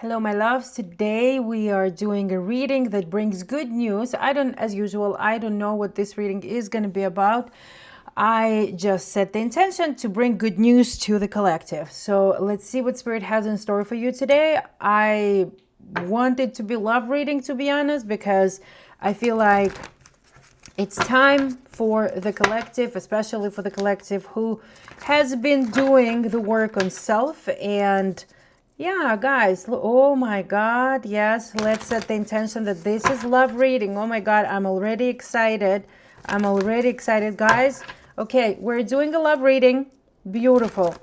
Hello, my loves. Today we are doing a reading that brings good news. As usual, I don't know what this reading is going to be about. I just set the intention to bring good news to the collective. So let's see what Spirit has in store for you today. I want it to be love reading, to be honest, because I feel like it's time for the collective, especially for the collective who has been doing the work on self. And yeah, guys, oh my God, yes, let's set the intention that this is love reading. Oh my God, I'm already excited. Guys. Okay, we're doing a love reading. Beautiful.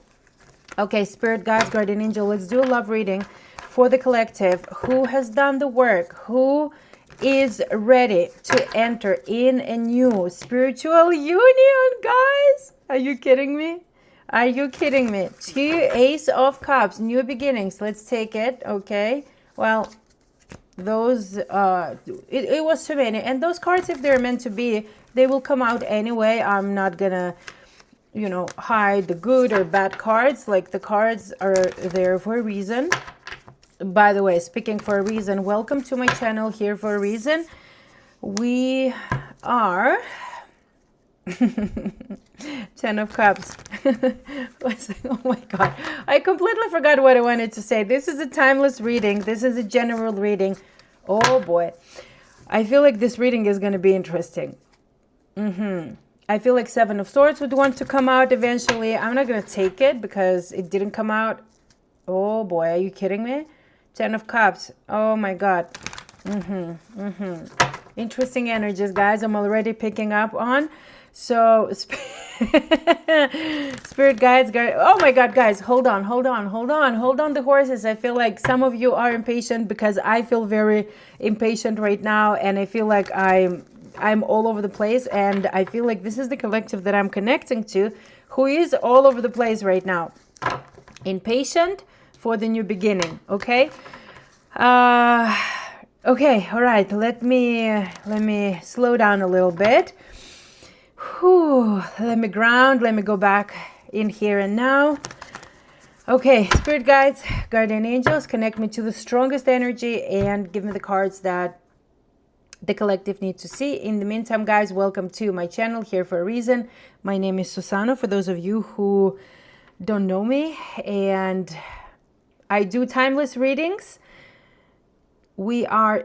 Okay, Spirit, Guides, Guardian Angel, let's do a love reading for the collective who has done the work, who is ready to enter in a new spiritual union, guys. Are you kidding me? Are you kidding me? Two Ace of Cups, new beginnings. Let's take it, okay? Well, those, it was too many. And those cards, if they're meant to be, they will come out anyway. I'm not gonna hide the good or bad cards. Like, the cards are there for a reason. By the way, speaking for a reason, welcome to my channel, here for a reason. We are 10 of Cups. Oh my God, I completely forgot what I wanted to say. This is a timeless reading. This is a general reading. Oh boy, I feel like this reading is going to be interesting. I feel like Seven of Swords would want to come out eventually. I'm not going to take it because it didn't come out. Oh boy, are you kidding me? 10 of Cups. Oh my God. Interesting energies, guys. I'm already picking up on. So, Spirit Guides. Oh my God, guys. Hold on the horses. I feel like some of you are impatient because I feel very impatient right now. And I feel like I'm all over the place. And I feel like this is the collective that I'm connecting to who is all over the place right now. Impatient for the new beginning. Okay. Okay. All right. Let me slow down a little bit. Whew. Let me ground. Let me go back in here and now. Okay. Spirit Guides, Guardian Angels, connect me to the strongest energy and give me the cards that the collective needs to see. In the meantime, guys, welcome to my channel, here for a reason. My name is Susano, for those of you who don't know me, and I do timeless readings. Where are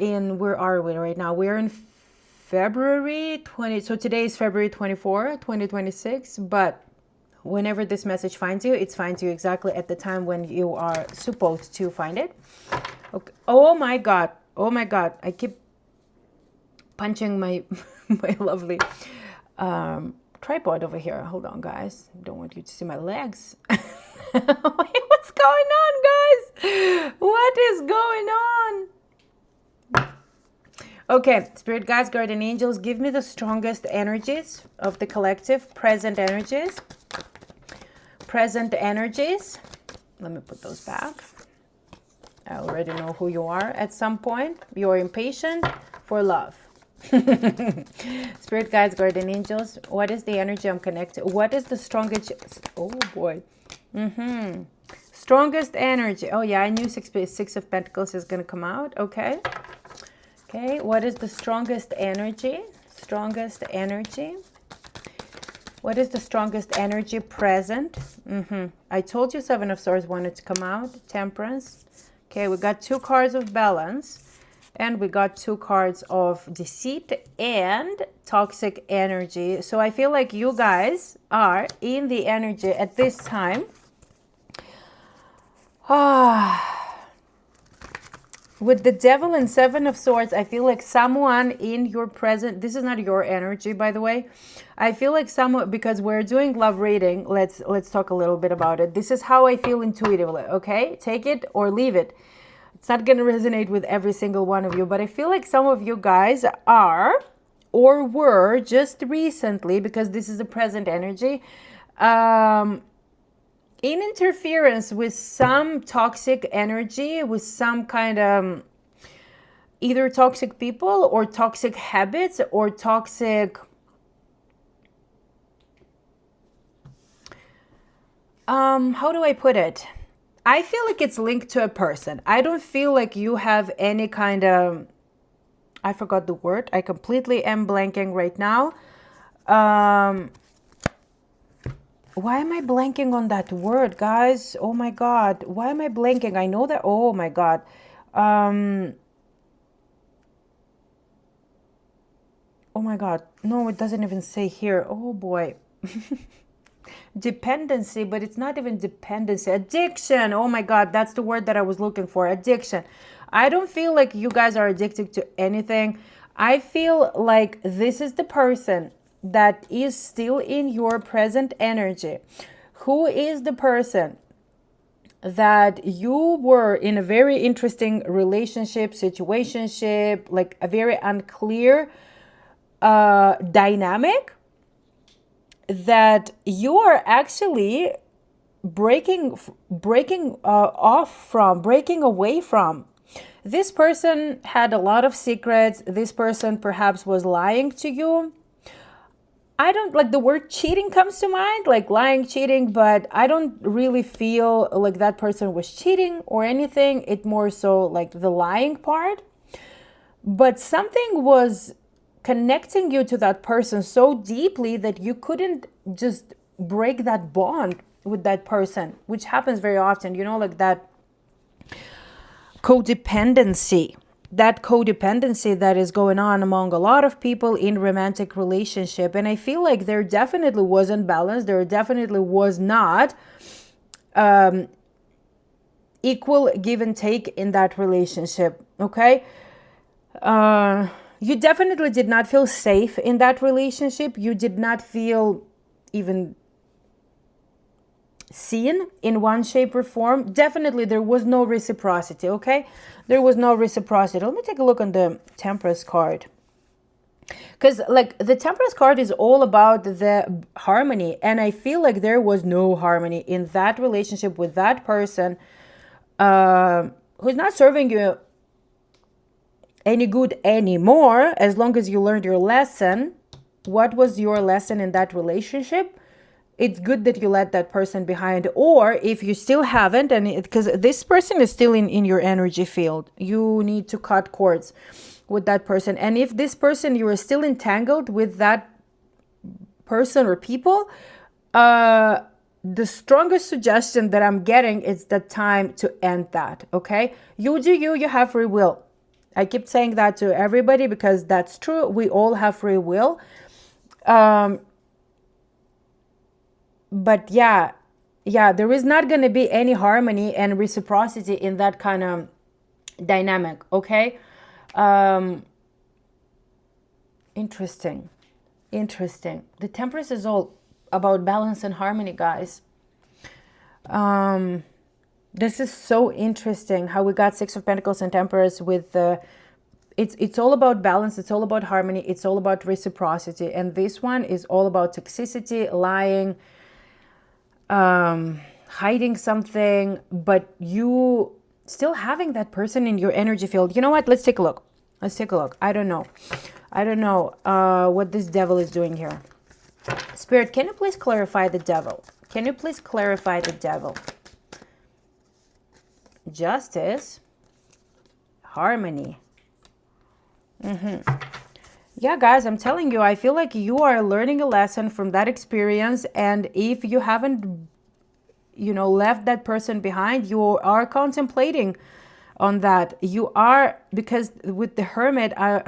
we right now? We're in February 20, so today is February 24, 2026, but whenever this message finds you, it finds you exactly at the time when you are supposed to find it. Okay. Oh my God, I keep punching my lovely tripod over here. Hold on, guys. Don't want you to see my legs. What's going on, guys? What is going on? Okay, Spirit Guides, Guardian Angels, give me the strongest energies of the collective. Present energies. Let me put those back. I already know who you are at some point. You're impatient for love. Spirit Guides, Guardian Angels, what is the energy I'm connected? What is the strongest? Oh boy. Strongest energy. Oh yeah, I knew Six of Pentacles is going to come out. Okay. What is the strongest energy? What is the strongest energy present? I told you Seven of Swords wanted to come out. Temperance. Okay, we got two cards of balance, and we got two cards of deceit and toxic energy. So I feel like you guys are in the energy at this time. With the Devil and Seven of Swords, I feel like someone in your present, this is not your energy, by the way. I feel like someone, because we're doing love reading, let's talk a little bit about it. This is how I feel intuitively, okay? Take it or leave it. It's not going to resonate with every single one of you, but I feel like some of you guys are or were just recently, because this is the present energy, in interference with some toxic energy, with some kind of either toxic people or toxic habits or toxic how do I put it? I feel like it's linked to a person. I don't feel like you have any kind of, I forgot the word. I completely am blanking right now. Why am I blanking on that word, guys? Oh my God. Why am I blanking? I know that. Oh my God. Oh my God. No, it doesn't even say here. Oh boy. Dependency, but it's not even dependency. Addiction. Oh my God. That's the word that I was looking for. Addiction. I don't feel like you guys are addicted to anything. I feel like this is the person that is still in your present energy. Who is the person that you were in a very interesting relationship, situationship, like a very unclear dynamic that you are actually breaking away from. This person had a lot of secrets. This person perhaps was lying to you. I don't like the word cheating comes to mind, like lying, cheating, but I don't really feel like that person was cheating or anything. It more so like the lying part. But something was connecting you to that person so deeply that you couldn't just break that bond with that person, which happens very often, like that codependency. That codependency that is going on among a lot of people in romantic relationship. And I feel like there definitely wasn't balance. There definitely was not equal give and take in that relationship. Okay. You definitely did not feel safe in that relationship. You did not feel even seen in one shape or form. Definitely there was no reciprocity. Okay, there was no reciprocity. Let me take a look on the Temperance card, because like the Temperance card is all about the harmony, and I feel like there was no harmony in that relationship with that person who's not serving you any good anymore. As long as you learned your lesson, what was your lesson in that relationship? It's good that you let that person behind. Or if you still haven't, and because this person is still in your energy field, you need to cut cords with that person. And if this person, you are still entangled with that person or people, the strongest suggestion that I'm getting is the time to end that. Okay, you do you have free will. I keep saying that to everybody because that's true. We all have free will. But yeah, there is not going to be any harmony and reciprocity in that kind of dynamic. Okay. Interesting. The Temperance is all about balance and harmony, guys. This is so interesting how we got Six of Pentacles and Temperance with the it's all about balance, it's all about harmony, it's all about reciprocity. And this one is all about toxicity, lying, hiding something, but you still having that person in your energy field. You know what? Let's take a look. I don't know what this devil is doing here. Spirit, can you please clarify the devil? Justice, harmony. Yeah, guys, I'm telling you, I feel like you are learning a lesson from that experience. And if you haven't, left that person behind, you are contemplating on that. You are, because with the Hermit, I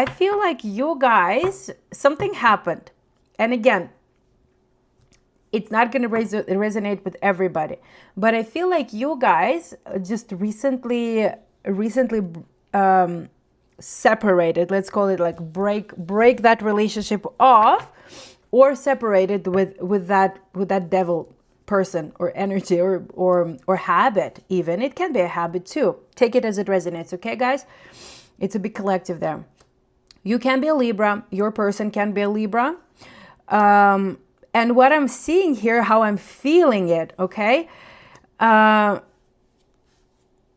feel like you guys, something happened. And again, it's not going to resonate with everybody. But I feel like you guys just recently separated. Let's call it like break that relationship off, or separated with that devil person or energy or habit. Even it can be a habit too. Take it as it resonates. Okay, guys, it's a big collective there. You can be a Libra. Your person can be a Libra. And what I'm seeing here, how I'm feeling it, okay?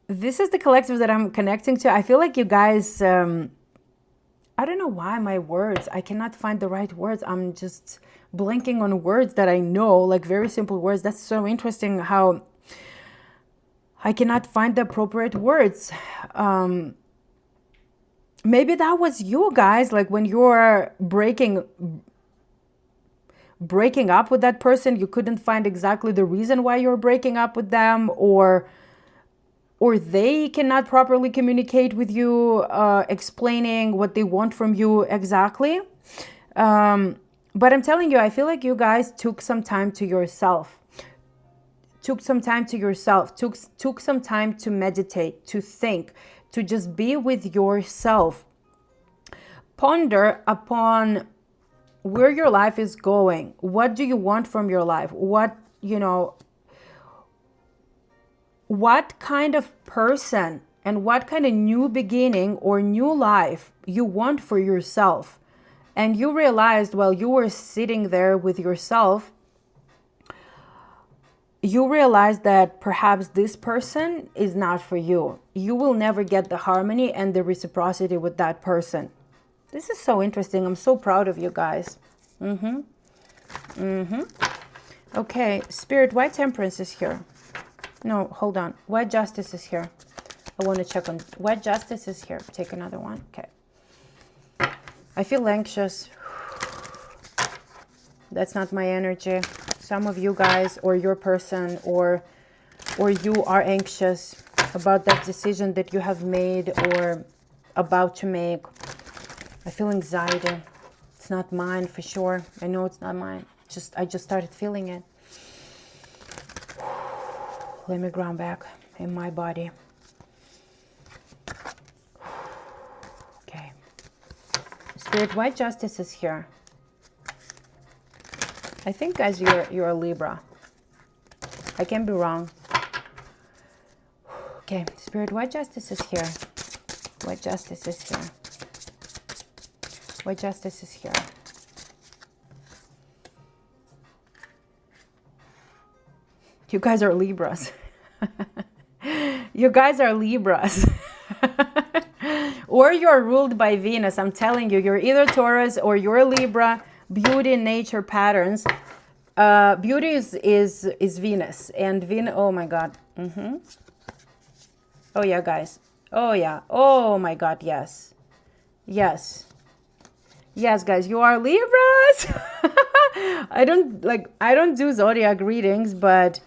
This is the collective that I'm connecting to. I feel like you guys, I don't know why my words, I cannot find the right words. I'm just blanking on words that I know, like very simple words. That's so interesting how I cannot find the appropriate words. Maybe that was you guys, like when you're breaking up with that person, you couldn't find exactly the reason why you're breaking up with them, or they cannot properly communicate with you, explaining what they want from you exactly. But I'm telling you, I feel like you guys took some time to yourself. Took some time to meditate, to think, to just be with yourself. Ponder upon where your life is going. What do you want from your life? What kind of person and what kind of new beginning or new life you want for yourself. And you realized while you were sitting there with yourself, you realize that perhaps this person is not for you. You will never get the harmony and the reciprocity with that person. This is so interesting. I'm so proud of you guys. Okay, Spirit, why Temperance is here? No, hold on. Why Justice is here? I want to check on why Justice is here. Take another one. Okay. I feel anxious. That's not my energy. Some of you guys or your person or you are anxious about that decision that you have made or about to make. I feel anxiety. It's not mine for sure. I know it's not mine. I just started feeling it. Let me ground back in my body. Okay. Spirit, why Justice is here? I think, guys, you're a Libra. I can be wrong. Okay, Spirit, why Justice is here? Why Justice is here? Why Justice is here? You guys are Libras. You guys are Libras. Or you're ruled by Venus. I'm telling you, you're either Taurus or you're Libra. Beauty, nature, patterns. Beauty is Venus. And Venus, oh my God. Oh yeah, guys. Oh yeah. Oh my God, yes. Yes. Yes, guys, you are Libras. I don't do zodiac readings, but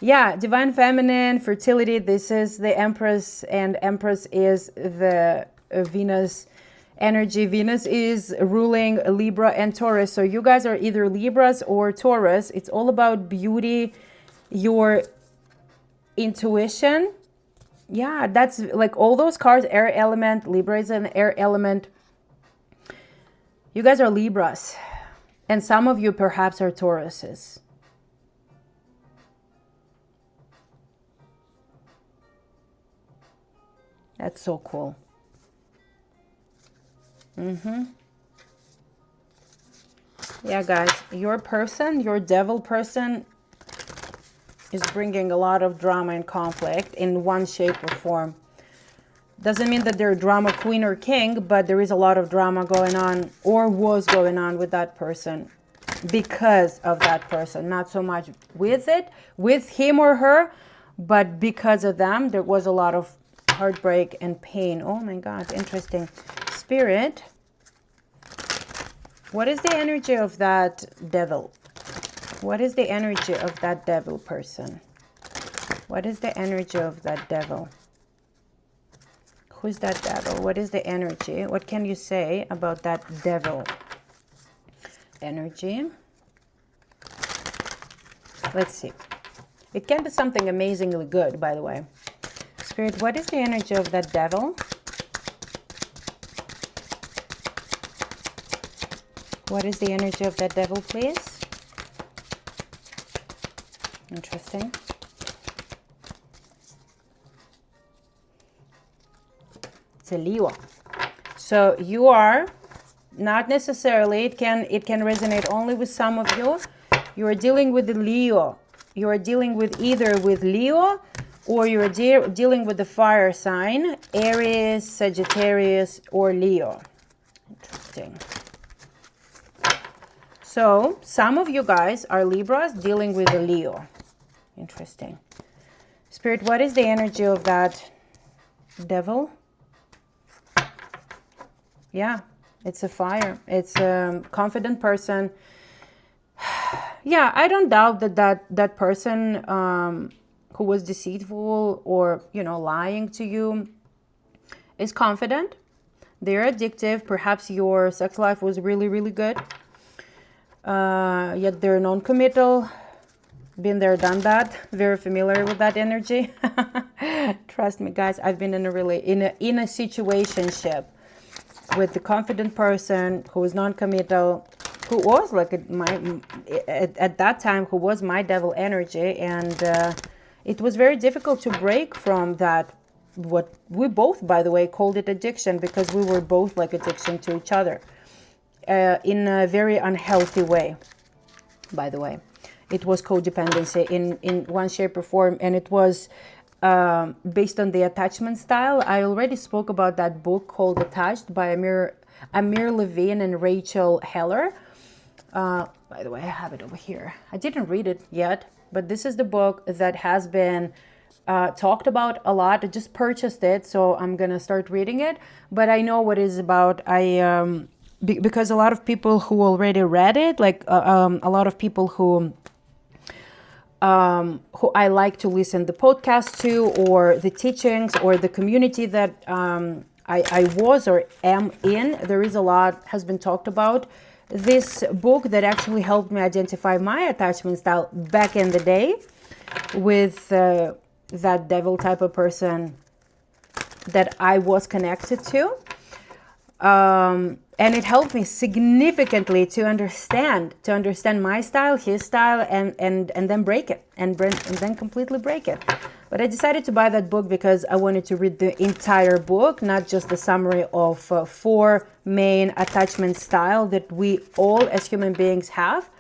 yeah, divine feminine, fertility, this is the Empress, and Empress is the Venus energy. Venus is ruling Libra and Taurus. So you guys are either Libras or Taurus. It's all about beauty, your intuition. Yeah, that's like all those cards, air element, Libra is an air element. You guys are Libras. And some of you perhaps are Tauruses. That's so cool. Yeah, guys, your person, your devil person is bringing a lot of drama and conflict in one shape or form. Doesn't mean that they're drama queen or king, but there is a lot of drama going on or was going on with that person because of that person. Not so much with him or her, but because of them, there was a lot of heartbreak and pain. Oh my God, interesting. Spirit, what is the energy of that devil? What is the energy of that devil person? What is the energy of that devil? Who's that devil? What is the energy? What can you say about that devil? Energy. Let's see. It can be something amazingly good, by the way. Spirit, what is the energy of that devil? What is the energy of that devil, please? Interesting. It's a Leo. So you are not necessarily, it can resonate only with some of you. You are dealing with the Leo. You are dealing with either with Leo or you are dealing with the fire sign, Aries, Sagittarius, or Leo. Interesting. So some of you guys are Libras dealing with a Leo. Interesting. Spirit, what is the energy of that devil? Yeah, it's a fire. It's a confident person. Yeah, I don't doubt that person who was deceitful or, lying to you is confident. They're addictive. Perhaps your sex life was really, really good. Yet they're non-committal. Been there, done that. Very familiar with that energy. Trust me, guys. I've been in a situationship with the confident person who was non-committal, who was like at that time, who was my devil energy, and it was very difficult to break from that. What we both, by the way, called it addiction, because we were both like addiction to each other in a very unhealthy way. By the way, it was codependency in one shape or form, and it was based on the attachment style. I already spoke about that book called Attached by Amir Levine and Rachel Heller. By the way, I have it over here. I didn't read it yet, but this is the book that has been talked about a lot. I just purchased it, so I'm gonna start reading it. But I know what it's about. Because a lot of people who already read it, like a lot of people who I like to listen the podcast to, or the teachings, or the community that I was or am in, there is a lot has been talked about this book that actually helped me identify my attachment style back in the day with that devil type of person that I was connected to. And it helped me significantly to understand my style, his style, and then break it, and then completely break it. But I decided to buy that book because I wanted to read the entire book, not just the summary of 4 main attachment style that we all as human beings have.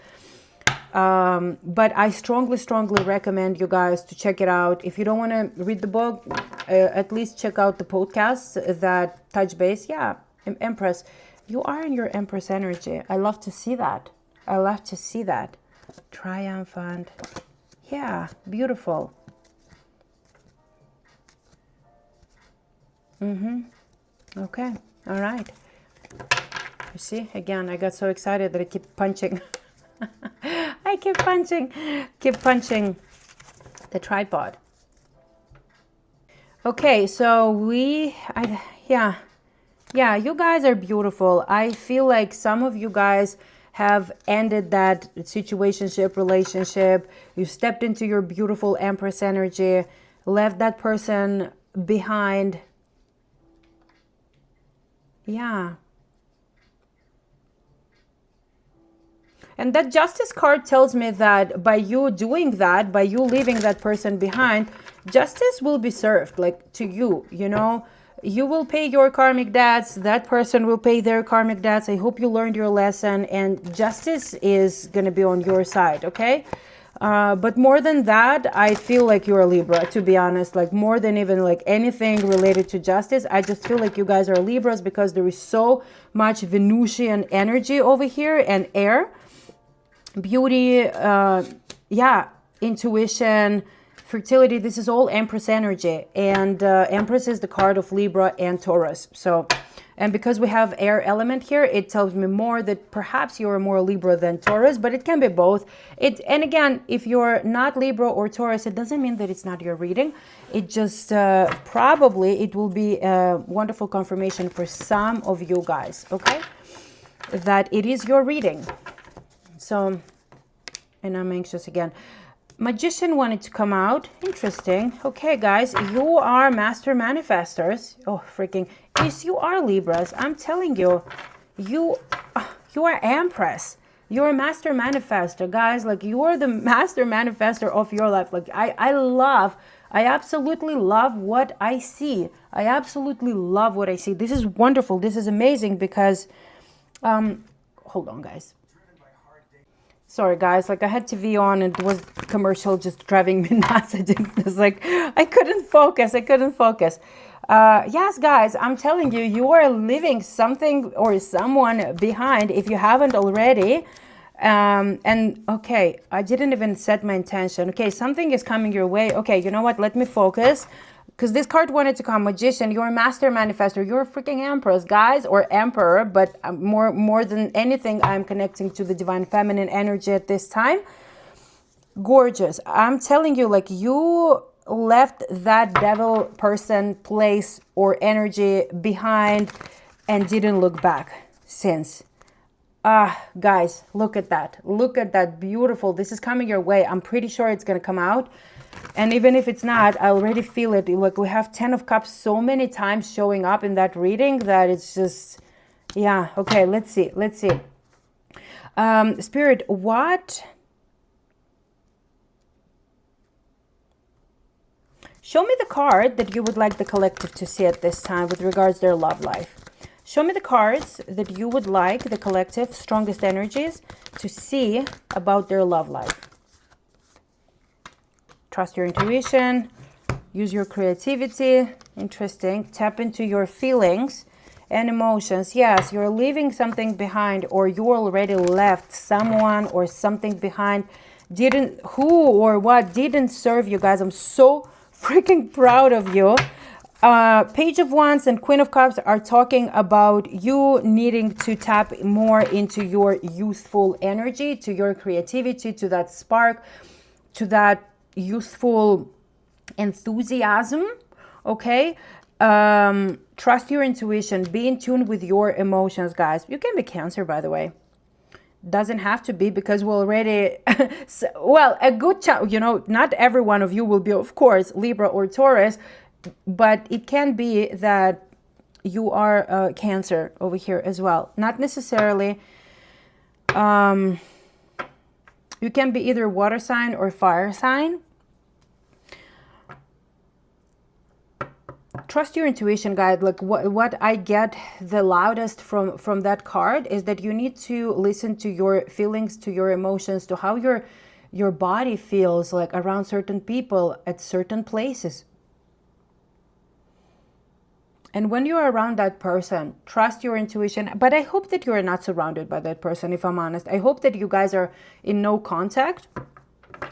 But I strongly recommend you guys to check it out. If you don't want to read the book, at least check out the podcasts that touch base. Yeah, Empress, you are in your Empress energy. I love to see that. Triumphant. Yeah, beautiful. Okay, all right. You see, again, I got so excited that I keep punching. I keep punching the tripod. Okay, so yeah, you guys are beautiful. I feel like some of you guys have ended that situationship, relationship. You stepped into your beautiful Empress energy, left that person behind. Yeah. And that Justice card tells me that by you doing that, by you leaving that person behind, justice will be served, like to you, You will pay your karmic debts. That person will pay their karmic debts. I hope you learned your lesson, and justice is going to be on your side, okay? But more than that, I feel like you're a Libra, to be honest. Like more than even like anything related to justice, I just feel like you guys are Libras because there is so much Venusian energy over here and air. Beauty, intuition, fertility. This is all Empress energy, and Empress is the card of Libra and Taurus. So, and because we have air element here, it tells me more that perhaps you're more Libra than Taurus, but it can be both. And again, if you're not Libra or Taurus, it doesn't mean that it's not your reading. It just probably it will be a wonderful confirmation for some of you guys, okay, that it is your reading. So, and I'm anxious again. Magician wanted to come out. Interesting. Okay, guys, you are master manifestors. Oh, freaking. Yes, you are Libras. I'm telling you, you are Empress. You're a master manifestor, guys. Like, you are the master manifestor of your life. Like, I absolutely love what I see. I absolutely love what I see. This is wonderful. This is amazing because, hold on, guys. Sorry, guys, like I had TV on and it was commercial just driving me nuts. I couldn't focus. Yes, guys, I'm telling you, you are leaving something or someone behind if you haven't already. And okay, I didn't even set my intention. Okay, something is coming your way. Okay, you know what? Let me focus. Because this card wanted to come, Magician. You're a master manifestor. You're a freaking empress, guys, or emperor. But more than anything, I'm connecting to the divine feminine energy at this time. Gorgeous. I'm telling you, like, you left that devil person, place, or energy behind and didn't look back since. Guys, look at that. Look at that. Beautiful. This is coming your way. I'm pretty sure it's going to come out. And even if it's not, I already feel it. Like, we have 10 of Cups so many times showing up in that reading that it's just, yeah. Okay, let's see. Let's see. Spirit, what? Show me the card that you would like the collective to see at this time with regards to their love life. Show me the cards that you would like the collective, strongest energies, to see about their love life. Trust your intuition. Use your creativity. Interesting. Tap into your feelings and emotions. Yes, you're leaving something behind, or you already left someone or something behind. Who or what didn't serve you, guys. I'm so freaking proud of you. Page of Wands and Queen of Cups are talking about you needing to tap more into your youthful energy, to your creativity, to that spark, to that youthful enthusiasm. Okay. Trust your intuition. Be in tune with your emotions, guys. You can be Cancer, by the way. Doesn't have to be, because we're already well, a good chance, you know, not every one of you will be, of course, Libra or Taurus, but it can be that you are Cancer over here as well. Not necessarily. You can be either water sign or fire sign. Trust your intuition, guys. Like, what I get the loudest from that card is that you need to listen to your feelings, to your emotions, to how your body feels like around certain people at certain places. And when you're around that person, trust your intuition. But I hope that you are not surrounded by that person, if I'm honest. I hope that you guys are in no contact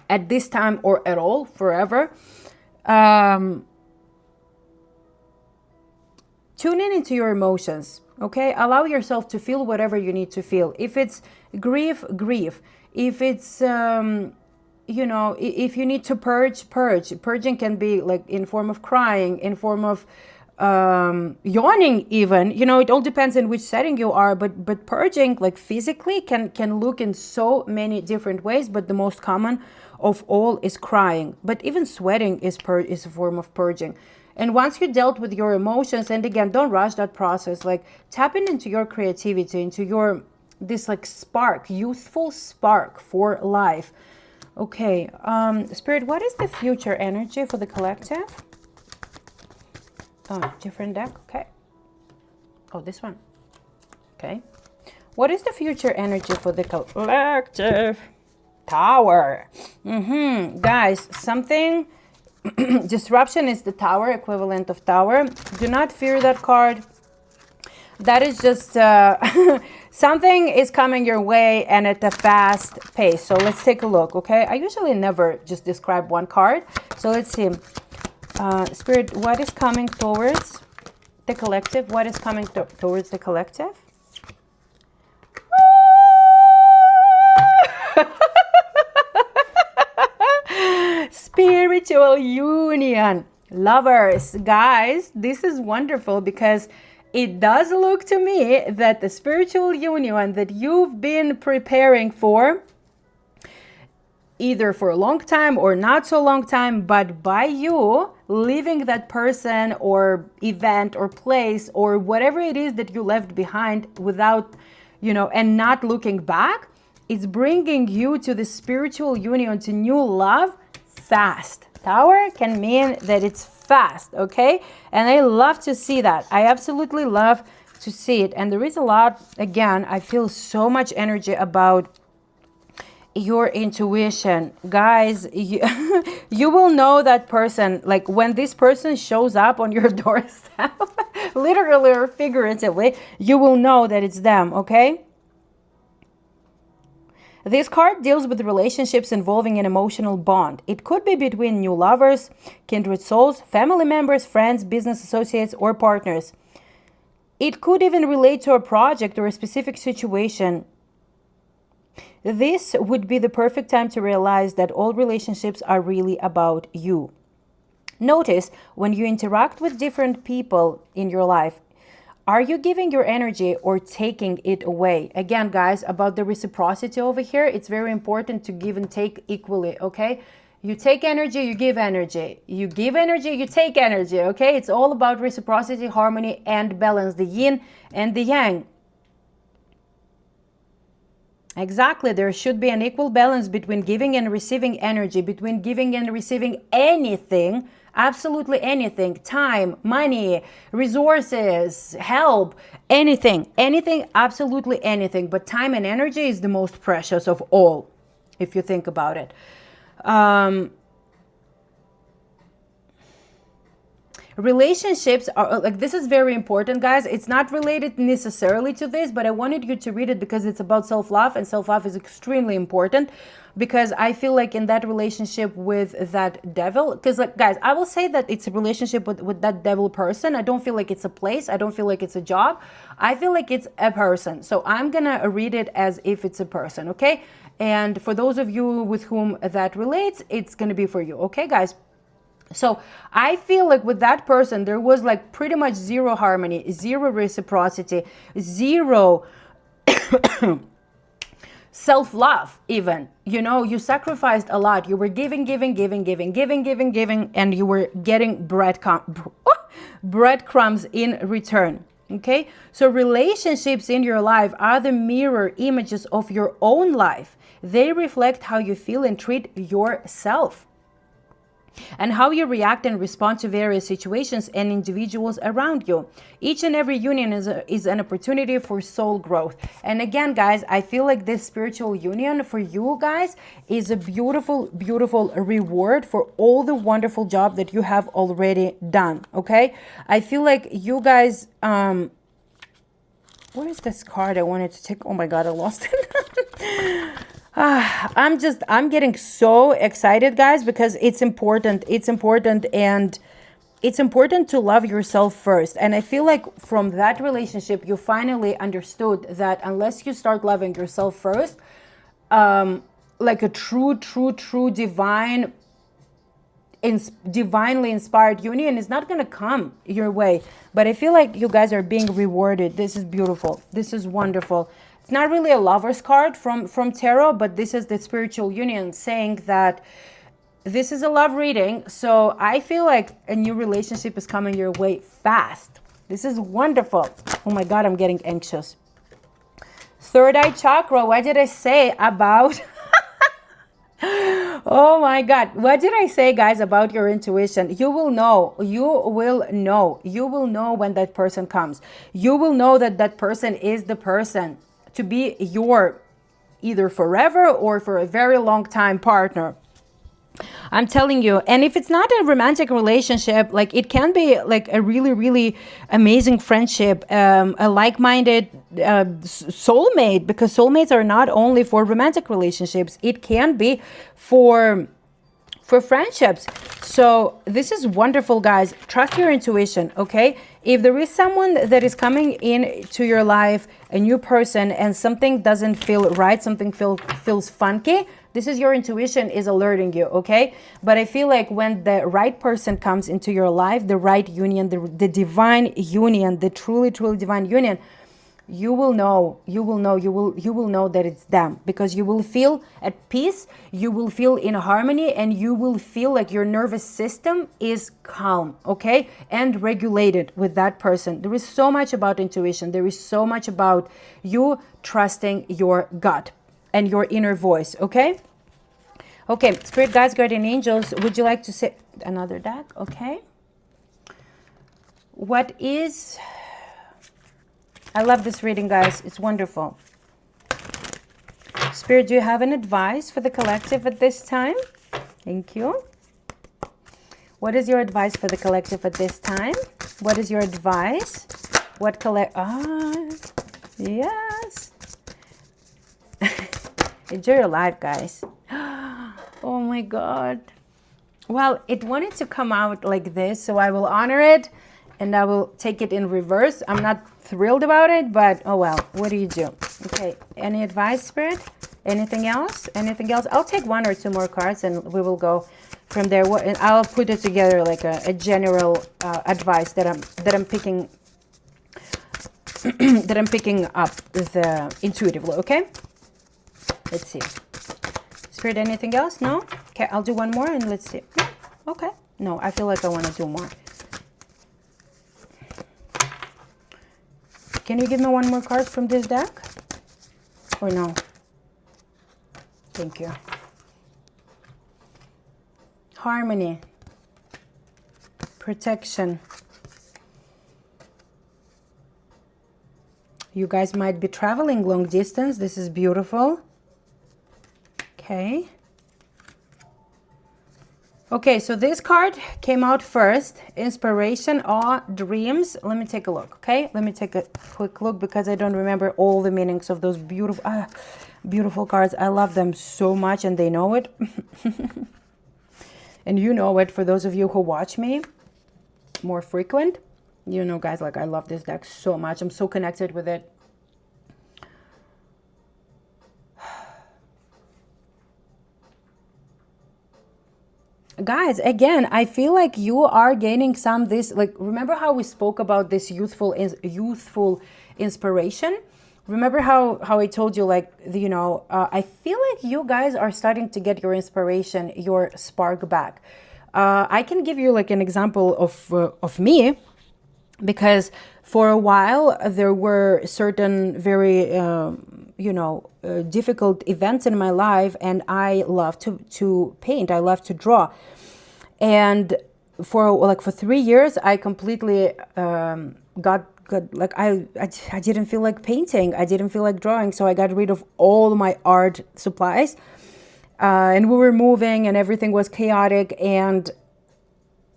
at this time or at all, forever. Tune in into your emotions, okay? Allow yourself to feel whatever you need to feel. If it's grief, grief. If it's, you know, if you need to purge, purge. Purging can be like in form of crying, in form of yawning even. You know, it all depends in which setting you are, but purging, like physically, can look in so many different ways, but the most common of all is crying. But even sweating is a form of purging. And once you dealt with your emotions, and again, don't rush that process, like tapping into your creativity, into your, this like spark, youthful spark for life. Okay, Spirit, what is the future energy for the collective? Oh, different deck, okay. Oh, this one, okay. What is the future energy for the collective? Tower. Guys, something... Disruption is the Tower, equivalent of Tower. Do not fear that card. That is just something is coming your way and at a fast pace. So let's take a look, okay? I usually never just describe one card. So let's see. Spirit, what is coming towards the collective? What is coming towards the collective? Spiritual union. Lovers, guys, this is wonderful, because it does look to me that the spiritual union that you've been preparing for, either for a long time or not so long time, but by you leaving that person or event or place or whatever it is that you left behind without, you know, and not looking back, it's bringing you to the spiritual union, to new love fast. Tower can mean that it's fast, okay? And I love to see that. I absolutely love to see it. And there is a lot, again, I feel so much energy about your intuition. Guys, you will know that person, like when this person shows up on your doorstep, literally or figuratively, you will know that it's them, okay? This card deals with relationships involving an emotional bond. It could be between new lovers, kindred souls, family members, friends, business associates, or partners. It could even relate to a project or a specific situation. This would be the perfect time to realize that all relationships are really about you. Notice when you interact with different people in your life, are you giving your energy or taking it away? Again, guys, about the reciprocity over here, it's very important to give and take equally, okay? You take energy, you give energy. You give energy, you take energy, okay? It's all about reciprocity, harmony, and balance, the yin and the yang. Exactly. There should be an equal balance between giving and receiving energy, between giving and receiving anything, absolutely anything, time, money, resources, help, anything, absolutely anything. But time and energy is the most precious of all, if you think about it. Relationships are like, this is very important, guys. It's not related necessarily to this, but I wanted you to read it because it's about self-love, and self-love is extremely important, because I feel like in that relationship with that devil, because like, guys, I will say that it's a relationship with that devil person. I don't feel like it's a place. I don't feel like it's a job. I feel like it's a person. So I'm gonna read it as if it's a person, okay? And for those of you with whom that relates, it's gonna be for you, okay, guys? So I feel like with that person, there was like pretty much zero harmony, zero reciprocity, zero self-love even. You know, you sacrificed a lot. You were giving, and you were getting breadcrumbs in return. Okay? So relationships in your life are the mirror images of your own life. They reflect how you feel and treat yourself, and how you react and respond to various situations and individuals around you. Each and every union is an opportunity for soul growth. And again, guys, I feel like this spiritual union for you guys is a beautiful, beautiful reward for all the wonderful job that you have already done, okay? I feel like you guys, where is this card I wanted to take? Oh my God, I lost it. I'm getting so excited, guys, because it's important, and it's important to love yourself first. And I feel like from that relationship, you finally understood that unless you start loving yourself first, like a true divinely inspired union is not going to come your way. But I feel like you guys are being rewarded. This is beautiful. This is wonderful. It's not really a lover's card from tarot, but this is the spiritual union saying that this is a love reading. So I feel like a new relationship is coming your way fast. This is wonderful. Oh my God, I'm getting anxious. Third eye chakra. What did I say about... Oh my God. What did I say, guys, about your intuition? You will know. You will know. You will know when that person comes. You will know that that person is the person to be your either forever or for a very long time partner. I'm telling you. And if it's not a romantic relationship, like it can be like a really, really amazing friendship, a like-minded soulmate, because soulmates are not only for romantic relationships. It can be for friendships. So this is wonderful, guys. Trust your intuition, okay? If there is someone that is coming into your life, a new person, and something doesn't feel right, something feels funky, this is your intuition is alerting you, okay? But I feel like when the right person comes into your life, the right union, the divine union, the truly divine union, you will know that it's them, because you will feel at peace, you will feel in harmony, and you will feel like your nervous system is calm, okay, and regulated with that person. There is so much about intuition. There is so much about you trusting your gut and your inner voice, okay? Okay, spirit guides, guardian angels, would you like to say another deck? Okay. What is... I love this reading, guys. It's wonderful. Spirit, do you have an advice for the collective at this time? Thank you. What is your advice for the collective at this time? What is your advice? What yes. Enjoy your life, guys. Oh my God. Well, it wanted to come out like this, so I will honor it and I will take it in reverse. I'm not thrilled about it, but oh well, what do you do? Okay, any advice, Spirit? Anything else? Anything else? I'll take one or two more cards and we will go from there. And I'll put it together like a general advice that I'm picking that I'm picking up intuitively. Okay, let's see. Spirit, anything else? No? Okay, I'll do one more and let's see. Okay. No, I feel like I want to do more. Can you give me one more card from this deck? Or no? Thank you. Harmony. Protection. You guys might be traveling long distance. This is beautiful. Okay. Okay, so this card came out first. Inspiration, awe, dreams. Let me take a look, okay? Let me take a quick look because I don't remember all the meanings of those beautiful cards. I love them so much and they know it. And you know it, for those of you who watch me more frequent. You know, guys, like I love this deck so much. I'm so connected with it. Guys, again, I feel like you are gaining some this, like, remember how we spoke about this youthful inspiration? Remember how I told you, like, you know, I feel like you guys are starting to get your inspiration, your spark back. I can give you like an example of me, because for a while there were certain very difficult events in my life, and I love to paint. I love to draw, and for 3 years I completely got like I didn't feel like painting. I didn't feel like drawing, so I got rid of all my art supplies, and we were moving and everything was chaotic, and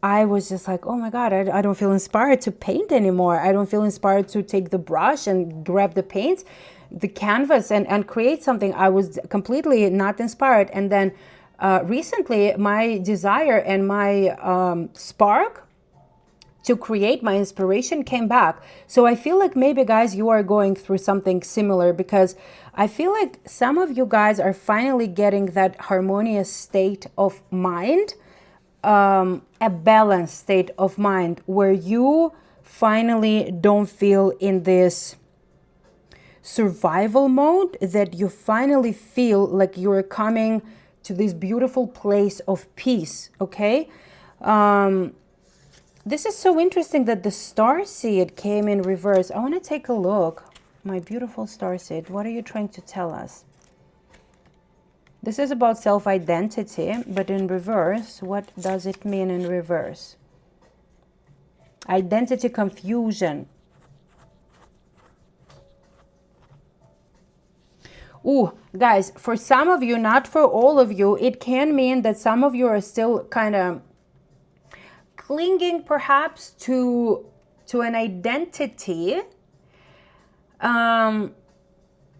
I was just like, oh my God, I don't feel inspired to paint anymore. I don't feel inspired to take the brush and grab the paints, the canvas, and create something. I was completely not inspired. And then recently, my desire and my spark to create, my inspiration came back. So I feel like maybe, guys, you are going through something similar, because I feel like some of you guys are finally getting that harmonious state of mind, a balanced state of mind, where you finally don't feel in this survival mode, that you finally feel like you're coming to this beautiful place of peace. Okay, this is so interesting that the starseed came in reverse. I want to take a look. My beautiful starseed, what are you trying to tell us? This is about self-identity, but in reverse, what does it mean in reverse? Identity confusion. Ooh, guys, for some of you, not for all of you, it can mean that some of you are still kind of clinging perhaps to an identity that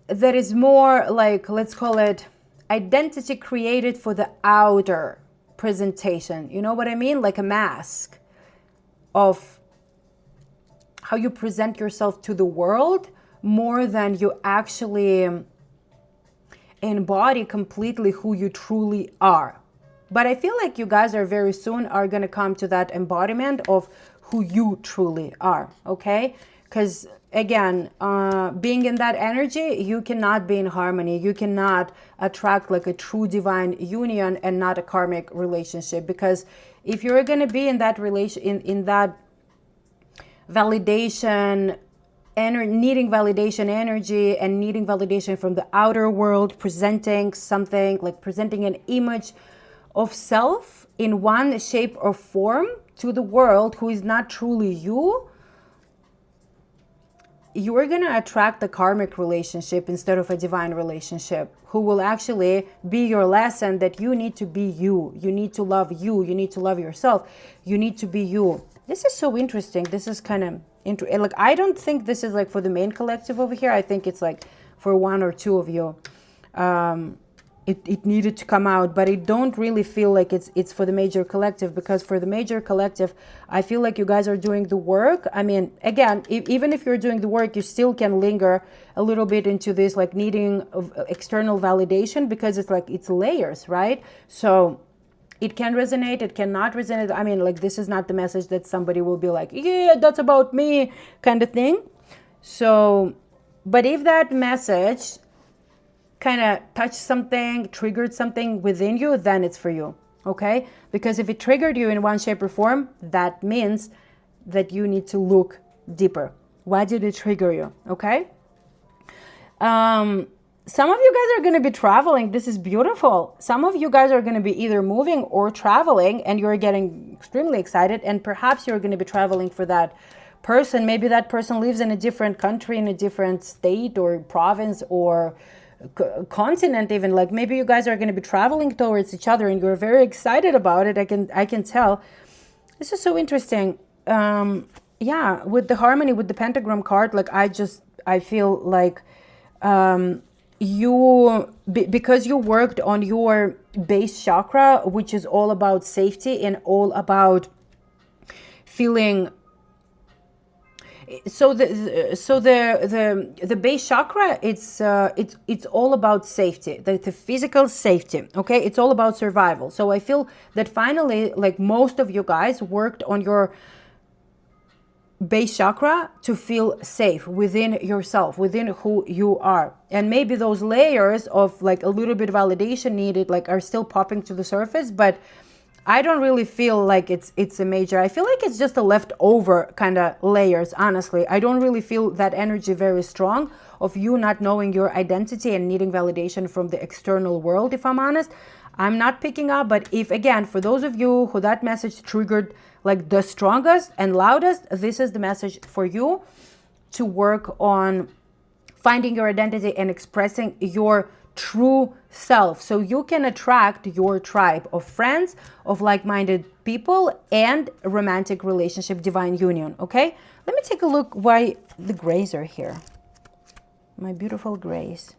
is more like, let's call it, identity created for the outer presentation. You know what I mean? Like a mask of how you present yourself to the world, more than you actually embody completely who you truly are. But I feel like you guys are very soon are going to come to that embodiment of who you truly are. Okay? Because again, being in that energy, you cannot be in harmony. You cannot attract like a true divine union and not a karmic relationship. Because if you're going to be in that relation, in that validation, needing validation energy and needing validation from the outer world, presenting something, like presenting an image of self in one shape or form to the world who is not truly you, you are going to attract the karmic relationship instead of a divine relationship, who will actually be your lesson that you need to be you. You need to love you. You need to love yourself. You need to be you. This is so interesting. This is kind of like, I don't think this is like for the main collective over here. I think it's like for one or two of you. it needed to come out, but I don't really feel like it's for the major collective, because for the major collective, I feel like you guys are doing the work. I mean, again, even if you're doing the work, you still can linger a little bit into this, like needing of external validation, because it's like, it's layers, right? So it can resonate, it cannot resonate. I mean, like, this is not the message that somebody will be like, yeah, that's about me, kind of thing. So, but if that message kind of touched something, triggered something within you, then it's for you, okay? Because if it triggered you in one shape or form, that means that you need to look deeper. Why did it trigger you, okay? Some of you guys are going to be traveling. This is beautiful. Some of you guys are going to be either moving or traveling, and you're getting extremely excited, and perhaps you're going to be traveling for that person. Maybe that person lives in a different country, in a different state or province or continent even. Like, maybe you guys are going to be traveling towards each other and you're very excited about it. I can tell. This is so interesting. Yeah, with the harmony, with the pentagram card, like, I feel like because you worked on your base chakra, which is all about safety and all about feeling. So the base chakra, it's all about safety, the physical safety, okay? It's all about survival. So I feel that finally, like, most of you guys worked on your base chakra to feel safe within yourself, within who you are. And maybe those layers of, like, a little bit of validation needed, like, are still popping to the surface, but I don't really feel like it's a major. I feel like it's just a leftover kind of layers, honestly. I don't really feel that energy very strong of you not knowing your identity and needing validation from the external world, if I'm honest. I'm not picking up, but if, again, for those of you who that message triggered like the strongest and loudest, this is the message for you to work on finding your identity and expressing your true self, so you can attract your tribe of friends, of like-minded people, and romantic relationship, divine union, okay? Let me take a look why the grays are here. My beautiful grays.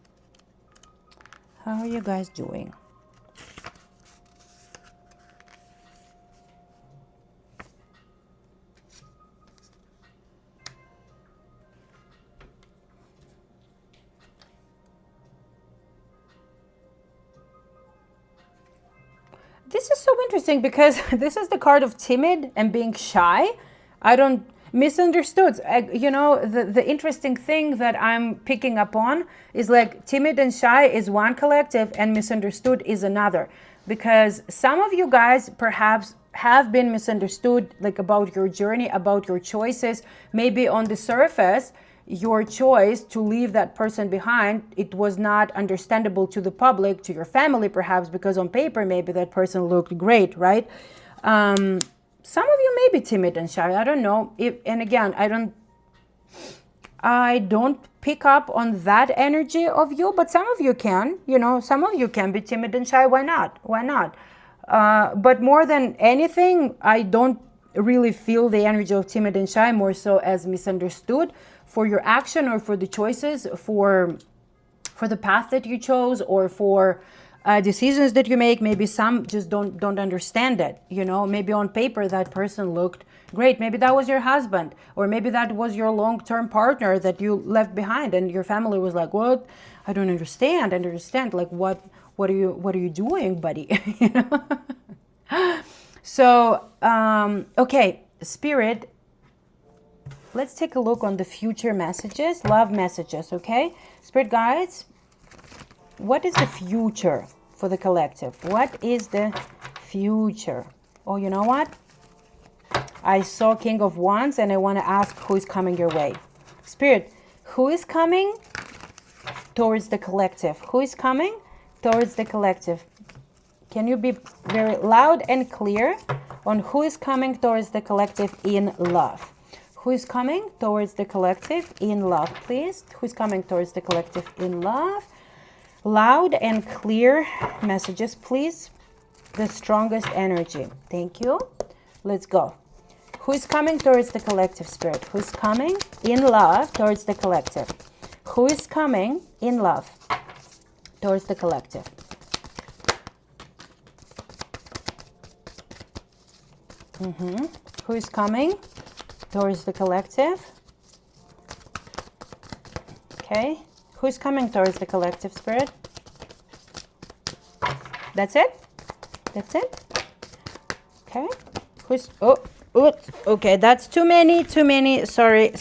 How are you guys doing? This is so interesting because this is the card of timid and being shy. I don't misunderstood. You know, the interesting thing that I'm picking up on is like timid and shy is one collective and misunderstood is another. Because some of you guys perhaps have been misunderstood, like about your journey, about your choices. Maybe on the surface, your choice to leave that person behind, it was not understandable to the public, to your family perhaps, because on paper maybe that person looked great, right? Some of you may be timid and shy, I don't know. And again, I don't pick up on that energy of you, but some of you can, you know, some of you can be timid and shy. Why not? But more than anything, I don't really feel the energy of timid and shy, more so as misunderstood for your action or for the choices, for the path that you chose, or for decisions that you make. Maybe some just don't understand it, you know. Maybe on paper that person looked great, maybe that was your husband, or maybe that was your long-term partner that you left behind, and your family was like, what? I don't understand, like what are you doing, buddy? You know. So okay, Spirit, let's take a look on the future messages, love messages, okay? Spirit guides, what is the future for the collective? What is the future? Oh, you know what? I saw King of Wands and I want to ask who is coming your way. Spirit, who is coming towards the collective? Who is coming towards the collective? Can you be very loud and clear on who is coming towards the collective in love? Who is coming towards the collective in love, please? Who is coming towards the collective in love? Loud and clear messages, please. The strongest energy. Thank you. Let's go. Who is coming towards the collective, Spirit? Who is coming in love towards the collective? Who is coming in love towards the collective. Who is coming towards the collective? Okay. Who's coming towards the collective, Spirit? That's it? That's it? Okay. Who's... Oh, oops. Okay, that's too many. Sorry.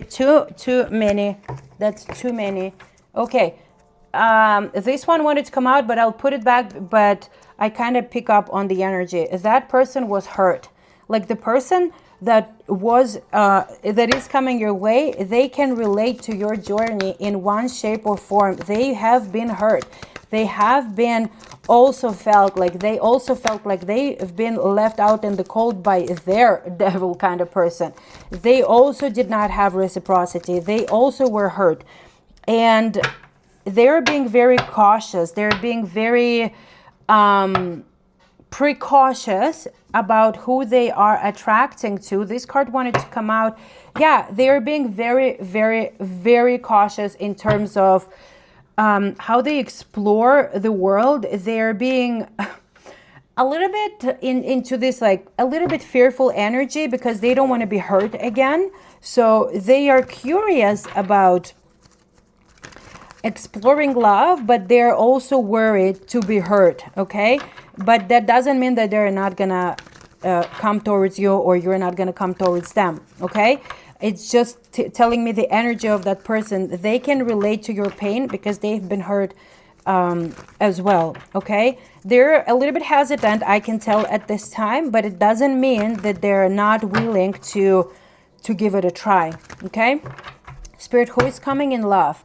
Too many. That's too many. Okay. This one wanted to come out, but I'll put it back. But I kind of pick up on the energy. That person was hurt. Like the person that was that is coming your way, they can relate to your journey in one shape or form. They have been hurt. They have been also felt like they've been left out in the cold by their devil kind of person. They also did not have reciprocity. They also were hurt, and they're being very cautious. They're being very precautious about who they are attracting to. This card wanted to come out. Yeah, they're being very, very, very cautious in terms of how they explore the world. They're being a little bit into this, like a little bit fearful energy because they don't want to be hurt again. So they are curious about exploring love, but they're also worried to be hurt, okay? But that doesn't mean that they're not gonna come towards you or you're not gonna come towards them, okay? It's just telling me the energy of that person. They can relate to your pain because they've been hurt as well, okay? They're a little bit hesitant, I can tell at this time, but it doesn't mean that they're not willing to give it a try, okay? Spirit, who is coming in love?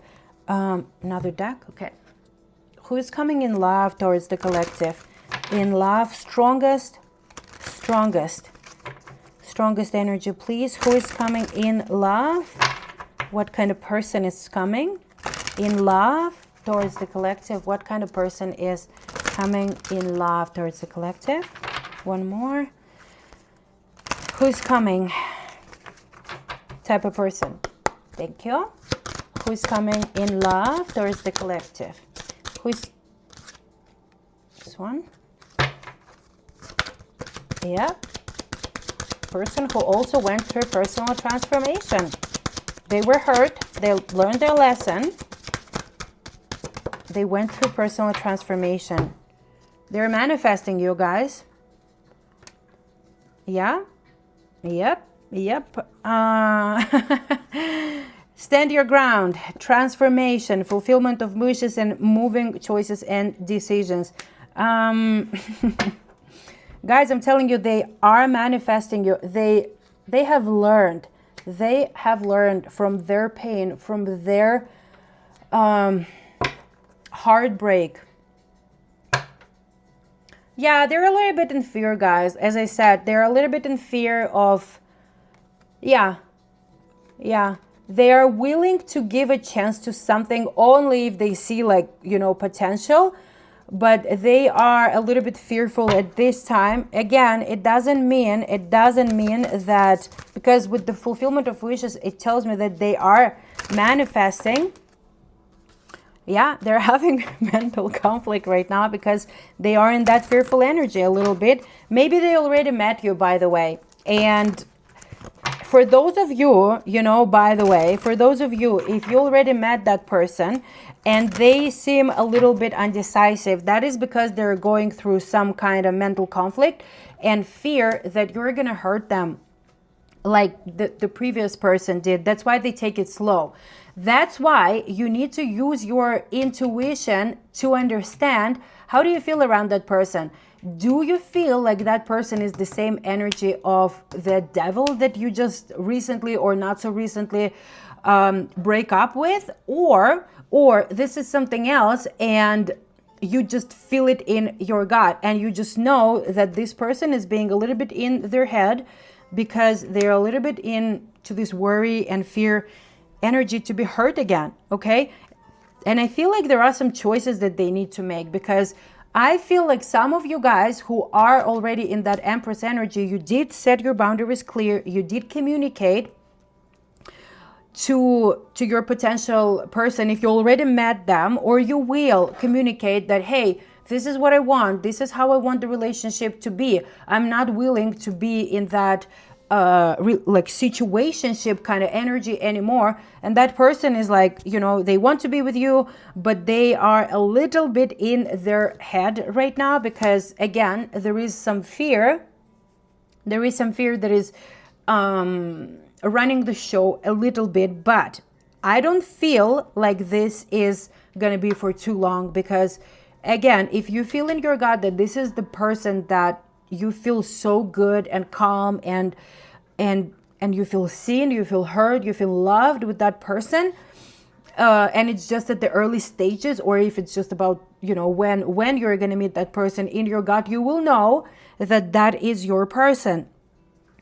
Another deck, okay. Who is coming in love towards the collective? In love, strongest energy, please. Who is coming in love? What kind of person is coming in love towards the collective? What kind of person is coming in love towards the collective? One more. Who's coming? Type of person. Thank you. Who's coming in love towards the collective? Who's this one? Yeah. Person who also went through personal transformation. They were hurt. They learned their lesson. They went through personal transformation. They're manifesting, you guys. Yeah. Yep. Stand your ground, transformation, fulfillment of wishes and moving choices and decisions. Guys, I'm telling you, they are manifesting you. They have learned. They have learned from their pain, from their heartbreak. Yeah, they're a little bit in fear, guys. As I said, they're a little bit in fear of, yeah. They are willing to give a chance to something only if they see, like, potential. But they are a little bit fearful at this time. Again, it doesn't mean that, because with the fulfillment of wishes, it tells me that they are manifesting. Yeah, they're having mental conflict right now because they are in that fearful energy a little bit. Maybe they already met you, by the way. And for those of you, by the way, for those of you, if you already met that person and they seem a little bit undecisive, that is because they're going through some kind of mental conflict and fear that you're going to hurt them like the previous person did. That's why they take it slow. That's why you need to use your intuition to understand, how do you feel around that person? Do you feel like that person is the same energy of the devil that you just recently or not so recently break up with? Or this is something else and you just feel it in your gut and you just know that this person is being a little bit in their head because they're a little bit into this worry and fear energy to be hurt again, okay? And I feel like there are some choices that they need to make, because I feel like some of you guys who are already in that Empress energy, you did set your boundaries clear, you did communicate, to your potential person, if you already met them, or you will communicate that, hey, this is what I want, this is how I want the relationship to be. I'm not willing to be in that like situationship kind of energy anymore. And that person is like, they want to be with you, but they are a little bit in their head right now, because again, there is some fear that is running the show a little bit. But I don't feel like this is gonna be for too long, because again, if you feel in your gut that this is the person that you feel so good and calm and you feel seen, you feel heard, you feel loved with that person, and it's just at the early stages, or if it's just about when you're going to meet that person, in your gut you will know that that is your person.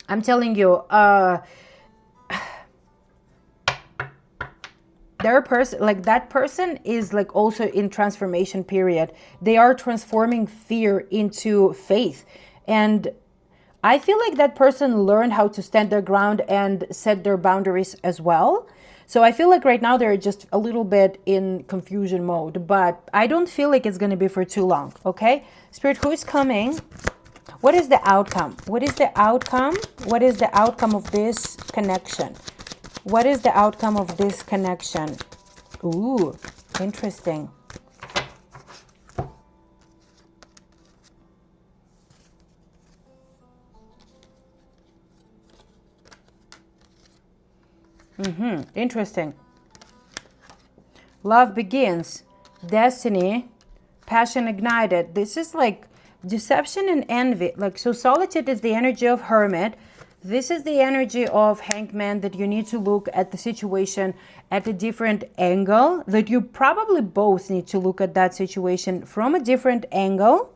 I'm telling you, their person, like that person is like also in transformation period. They are transforming fear into faith, and I feel like that person learned how to stand their ground and set their boundaries as well. So I feel like right now they're just a little bit in confusion mode, but I don't feel like it's going to be for too long. Okay, Spirit, who is coming? What is the outcome? What is the outcome? What is the outcome of this connection? What is the outcome of this connection? Ooh, interesting. Interesting. Love begins, destiny, passion ignited. This is like deception and envy. Like, so solitude is the energy of hermit. This is the energy of hangman, that you need to look at the situation at a different angle, that you probably both need to look at that situation from a different angle.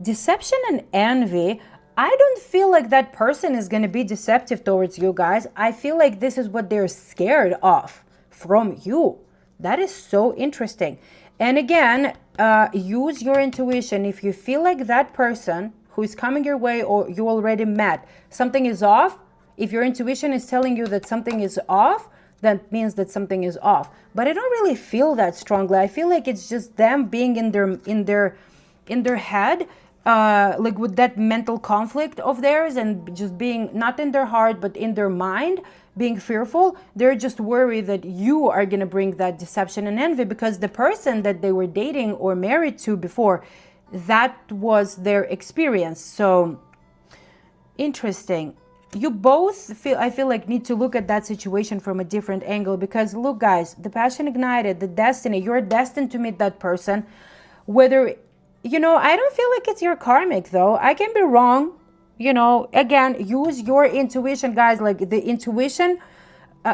Deception and envy. I don't feel like that person is going to be deceptive towards you guys. I feel like this is what they're scared of from you. That is so interesting. And again, use your intuition. If you feel like that person who is coming your way, or you already met, something is off, if your intuition is telling you that something is off, that means that something is off. But I don't really feel that strongly. I feel like it's just them being in their head, like with that mental conflict of theirs, and just being not in their heart but in their mind, being fearful. They're just worried that you are going to bring that deception and envy, because the person that they were dating or married to before, that was their experience. So interesting. You both I feel like need to look at that situation from a different angle, because look guys, the passion ignited, the destiny, you're destined to meet that person. Whether I don't feel like it's your karmic though. I can be wrong. Again, use your intuition, guys. Like the intuition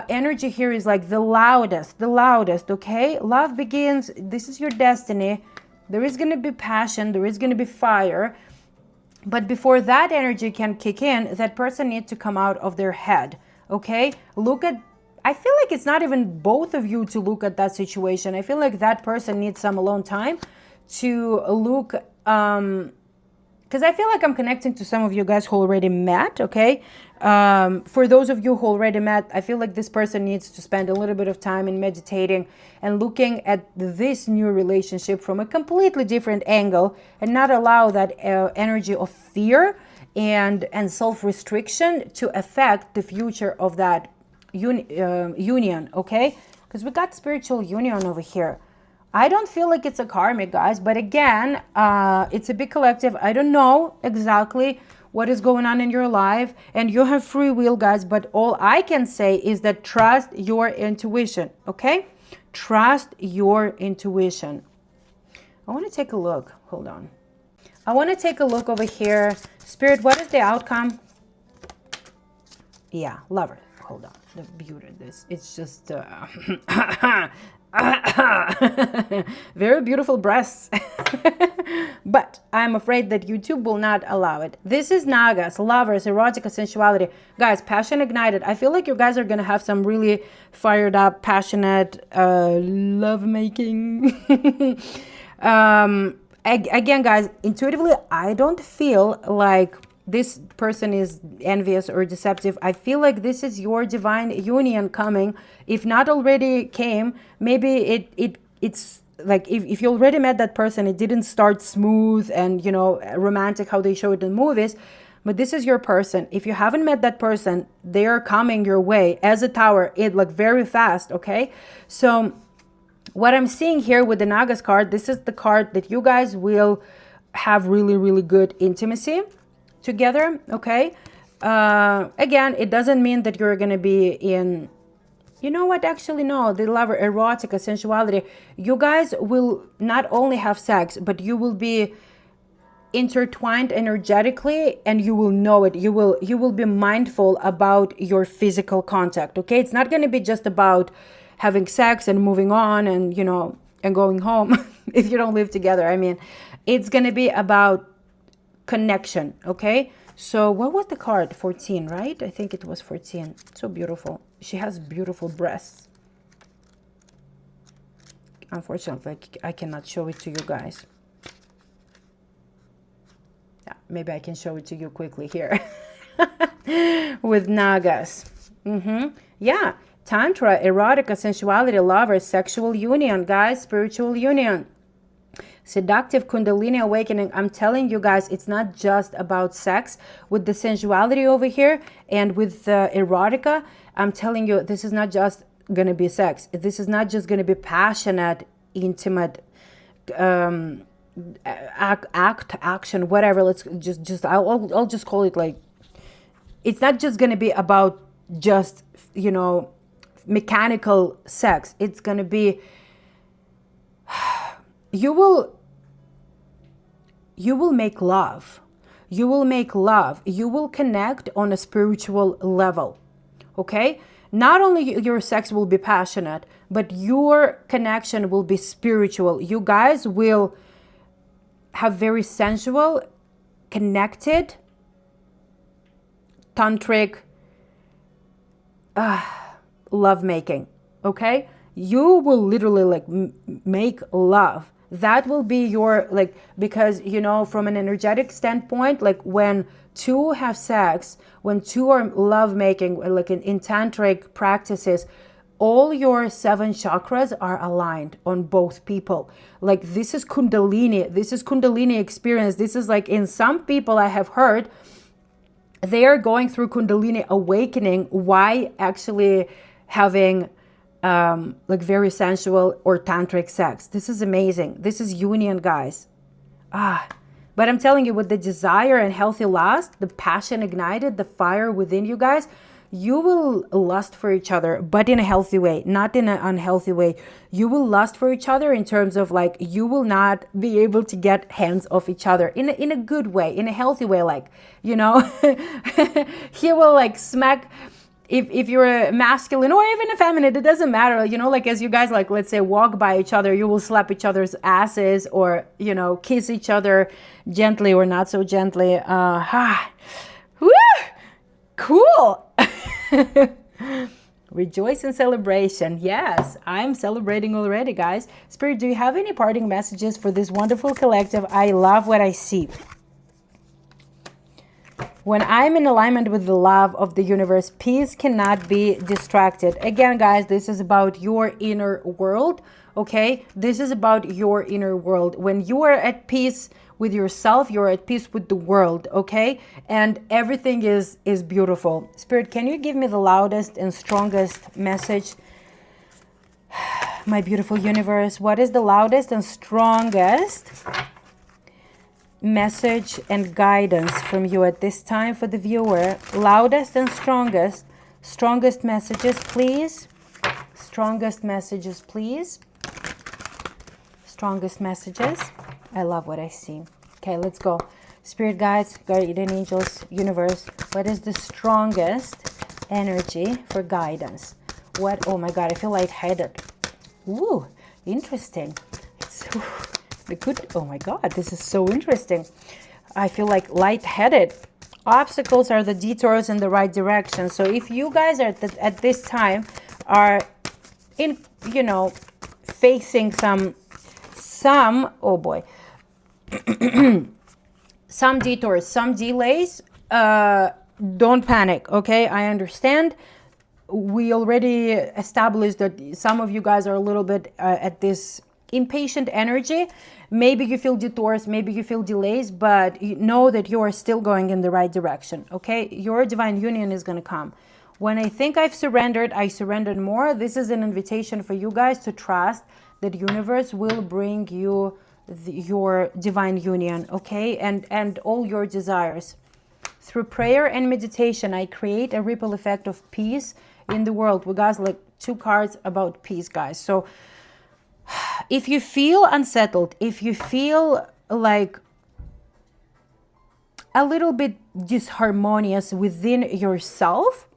energy here is like the loudest, okay? Love begins. This is your destiny. There is going to be passion. There is going to be fire. But before that energy can kick in, that person needs to come out of their head, okay? I feel like it's not even both of you to look at that situation. I feel like that person needs some alone time to look, because I feel like I'm connecting to some of you guys who already met, okay? For those of you who already met, I feel like this person needs to spend a little bit of time in meditating and looking at this new relationship from a completely different angle, and not allow that energy of fear and self-restriction to affect the future of that union, okay? Because we got spiritual union over here. I don't feel like it's a karmic, guys, but again, it's a big collective. I don't know exactly what is going on in your life, and you have free will, guys, but all I can say is that trust your intuition, okay? Trust your intuition. I want to take a look. Hold on. I want to take a look over here. Spirit, what is the outcome? Yeah, lover. Hold on. The beauty of this. It's just... very beautiful breasts. But I'm afraid that YouTube will not allow it. This is Nagas, lovers, erotica, sensuality. Guys, passion ignited. I feel like you guys are going to have some really fired up, passionate love making. Again, guys, intuitively, I don't feel like this person is envious or deceptive, I feel like this is your divine union coming. If not already came, maybe it's like if you already met that person, it didn't start smooth and, you know, romantic how they show it in movies. But this is your person. If you haven't met that person, they are coming your way as a tower, it like very fast. Okay, so what I'm seeing here with the Nagas card, this is the card that you guys will have really, really good intimacy together. Okay, again, it doesn't mean that you're gonna be in, you know what, actually no, the lover, erotica, sensuality. You guys will not only have sex, but you will be intertwined energetically, and you will know it. You will be mindful about your physical contact. Okay, it's not going to be just about having sex and moving on and, you know, and going home if you don't live together. I mean, it's going to be about connection. Okay, so what was the card? 14, right? I think it was 14. So beautiful. She has beautiful breasts. Unfortunately, I cannot show it to you guys. Yeah, maybe I can show it to you quickly here with Nagas. Yeah, Tantra, erotica, sensuality, lovers, sexual union, guys, spiritual union, seductive Kundalini awakening. I'm telling you guys, it's not just about sex. With the sensuality over here and with the erotica, I'm telling you, this is not just going to be sex. This is not just going to be passionate, intimate, action, whatever. Let's just I'll just call it like, it's not just going to be about just, you know, mechanical sex. It's going to be, you will make love. You will make love. You will connect on a spiritual level. Okay, not only your sex will be passionate, but your connection will be spiritual. You guys will have very sensual, connected, tantric lovemaking. Okay, you will literally like make love. That will be your, like, because, you know, from an energetic standpoint, like when two have sex, when two are lovemaking, like in tantric practices, all your 7 chakras are aligned on both people. Like this is Kundalini experience. This is like, in some people I have heard, they are going through Kundalini awakening. Why actually having like very sensual or tantric sex. This is amazing. This is union, guys. But I'm telling you, with the desire and healthy lust, the passion ignited, the fire within you guys, you will lust for each other, but in a healthy way, not in an unhealthy way. You will lust for each other in terms of like, you will not be able to get hands off each other in a good way, in a healthy way. Like, you know, he will like smack, if you're a masculine or even a feminine, it doesn't matter, you know, like as you guys, like, let's say walk by each other, you will slap each other's asses or, you know, kiss each other gently or not so gently. Woo! Cool. Rejoice in celebration. Yes, I'm celebrating already, guys. Spirit, do you have any parting messages for this wonderful collective? I love what I see. When I'm in alignment with the love of the universe, peace cannot be distracted. Again, guys, this is about your inner world, okay? This is about your inner world. When you are at peace with yourself, you're at peace with the world, okay? And everything is beautiful. Spirit, can you give me the loudest and strongest message? My beautiful universe, what is the loudest and strongest message and guidance from you at this time for the viewer? Loudest and strongest messages, please. Strongest messages, please. Strongest messages. I love what I see. Okay, let's go. Spirit guides, guardian angels, universe, what is the strongest energy for guidance? What? Oh my God, I feel lightheaded. Ooh, interesting. It's the good. Oh my God, this is so interesting. I feel like lightheaded. Obstacles are the detours in the right direction. So if you guys are at this time are in, you know, facing some oh boy, some detours, some delays, don't panic, okay? I understand. We already established that some of you guys are a little bit at this impatient energy. Maybe you feel detours, maybe you feel delays, but you know that you are still going in the right direction, okay? Your divine union is going to come. When I think I surrendered more. This is an invitation for you guys to trust that universe will bring you your divine union, okay? And all your desires. Through prayer and meditation, I create a ripple effect of peace in the world. We got like 2 cards about peace, guys. So if you feel unsettled, if you feel like a little bit disharmonious within yourself,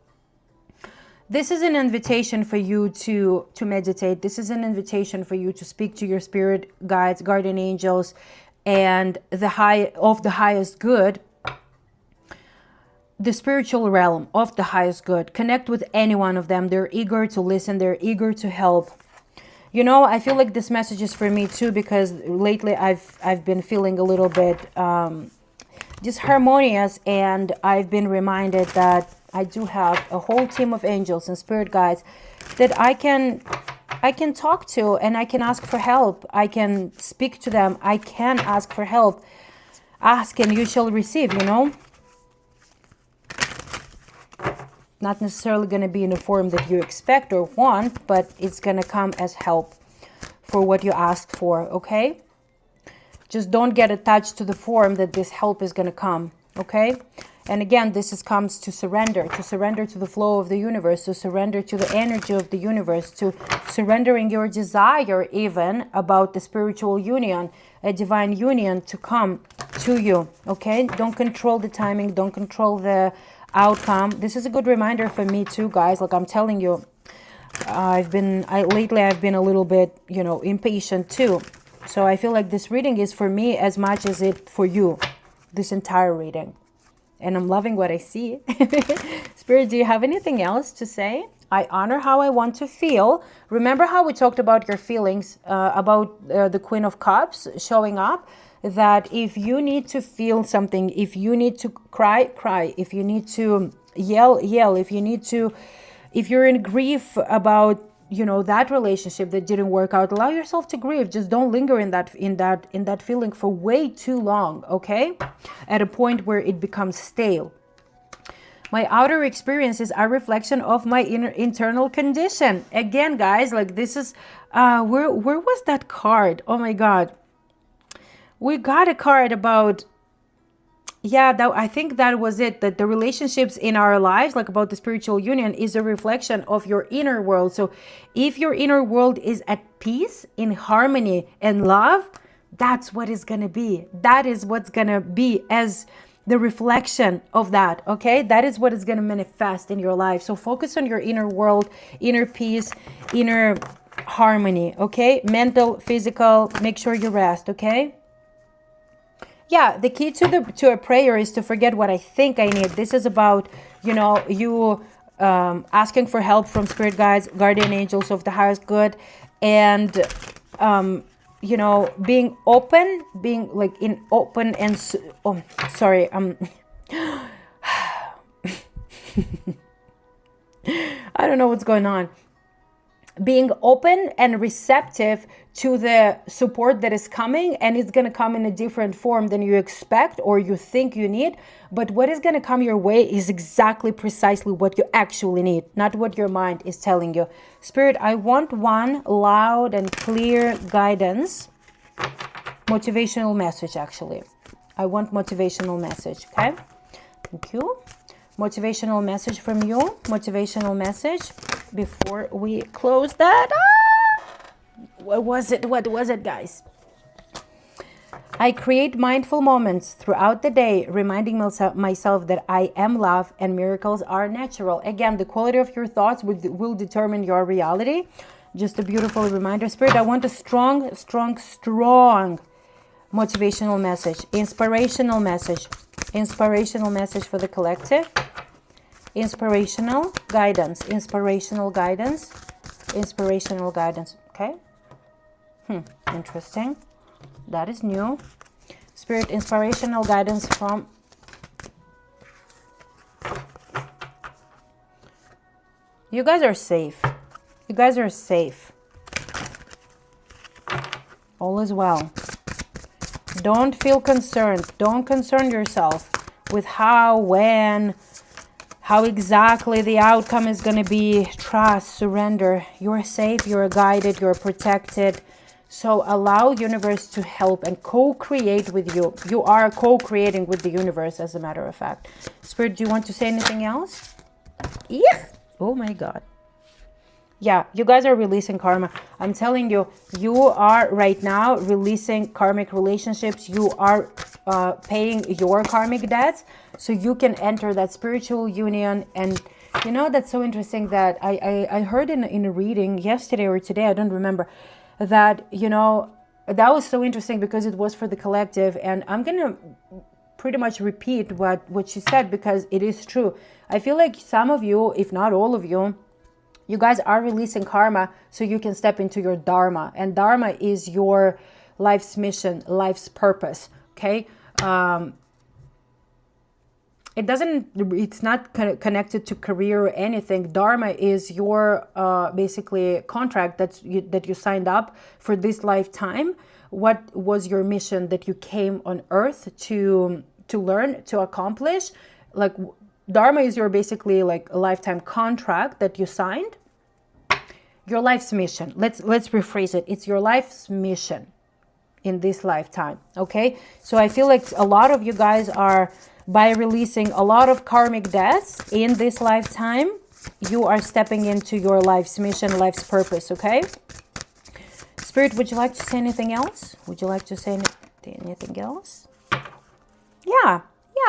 this is an invitation for you to meditate. This is an invitation for you to speak to your spirit guides, guardian angels, and the highest good, the spiritual realm of the highest good. Connect with any one of them. They're eager to listen. They're eager to help. You know, I feel like this message is for me too, because lately I've been feeling a little bit disharmonious, and I've been reminded that I do have a whole team of angels and spirit guides that I can talk to, and I can ask for help. I can speak to them. I can ask for help. Ask and you shall receive, you know. Not necessarily going to be in a form that you expect or want, but it's going to come as help for what you asked for, okay? Just don't get attached to the form that this help is going to come, okay? And again, comes to surrender to the flow of the universe, to surrender to the energy of the universe, to surrendering your desire even about the spiritual union, a divine union to come to you, okay? Don't control the timing, don't control the outcome. This is a good reminder for me too, guys. Like I'm telling you, lately I've been a little bit, you know, impatient too. So I feel like this reading is for me as much as it for you, this entire reading. And I'm loving what I see. Spirit, do you have anything else to say? I honor how I want to feel. Remember how we talked about your feelings, about the Queen of Cups showing up? That if you need to feel something, if you need to cry, cry. If you need to yell, yell. If you're in grief about, you know, that relationship that didn't work out, allow yourself to grieve. Just don't linger in that feeling for way too long, okay? At a point where it becomes stale. My outer experience is a reflection of my internal condition. Again, guys, like this is where was that card? Oh my god. We got a card about, I think that was it, that the relationships in our lives, like about the spiritual union, is a reflection of your inner world. So if your inner world is at peace, in harmony and love, that's what it's going to be. That is what's going to be as the reflection of that, okay? That is what is going to manifest in your life. So focus on your inner world, inner peace, inner harmony, okay? Mental, physical, make sure you rest, okay? Yeah, the key to a prayer is to forget what I think I need. This is about, you know, you asking for help from spirit guides, guardian angels of the highest good, and you know, being open, being like in open and sorry, I don't know what's going on. Being open and receptive to the support that is coming, and it's going to come in a different form than you expect or you think you need. But what is going to come your way is exactly precisely what you actually need, not what your mind is telling you. Spirit, I want one loud and clear guidance, motivational message actually. I want motivational message, okay? Thank you. Motivational message from you, motivational message before we close that. What was it, guys? I create mindful moments throughout the day, reminding myself that I am love and miracles are natural. Again, the quality of your thoughts will determine your reality. Just a beautiful reminder. Spirit, I want a strong motivational message, inspirational message for the collective. Inspirational guidance. Okay. Interesting. That is new. Spirit, inspirational guidance from You guys are safe. You guys are safe. All is well. Don't feel concerned. Don't concern yourself with how, when, how exactly the outcome is going to be. Trust, surrender. You're safe, you're guided, you're protected. So allow universe to help and co-create with you. You are co-creating with the universe, as a matter of fact. Spirit, do you want to say anything else? Yeah. Oh my God. Yeah, you guys are releasing karma. I'm telling you, you are right now releasing karmic relationships. You are paying your karmic debts so you can enter that spiritual union. And you know, that's so interesting that I heard in a reading yesterday or today, I don't remember, that, you know, that was so interesting because it was for the collective. And I'm going to pretty much repeat what she said because it is true. I feel like some of you, if not all of you, you guys are releasing karma so you can step into your dharma. And dharma is your life's mission, life's purpose, okay? It's not connected to career or anything. Dharma is your basically contract that you signed up for this lifetime. What was your mission that you came on earth to learn, to accomplish? Like, Dharma is your basically like a lifetime contract that you signed. Your life's mission. Let's rephrase it. It's your life's mission in this lifetime. Okay. So I feel like a lot of you guys are, by releasing a lot of karmic debts in this lifetime, you are stepping into your life's mission, life's purpose. Okay. Spirit, would you like to say anything else? Would you like to say anything else? Yeah,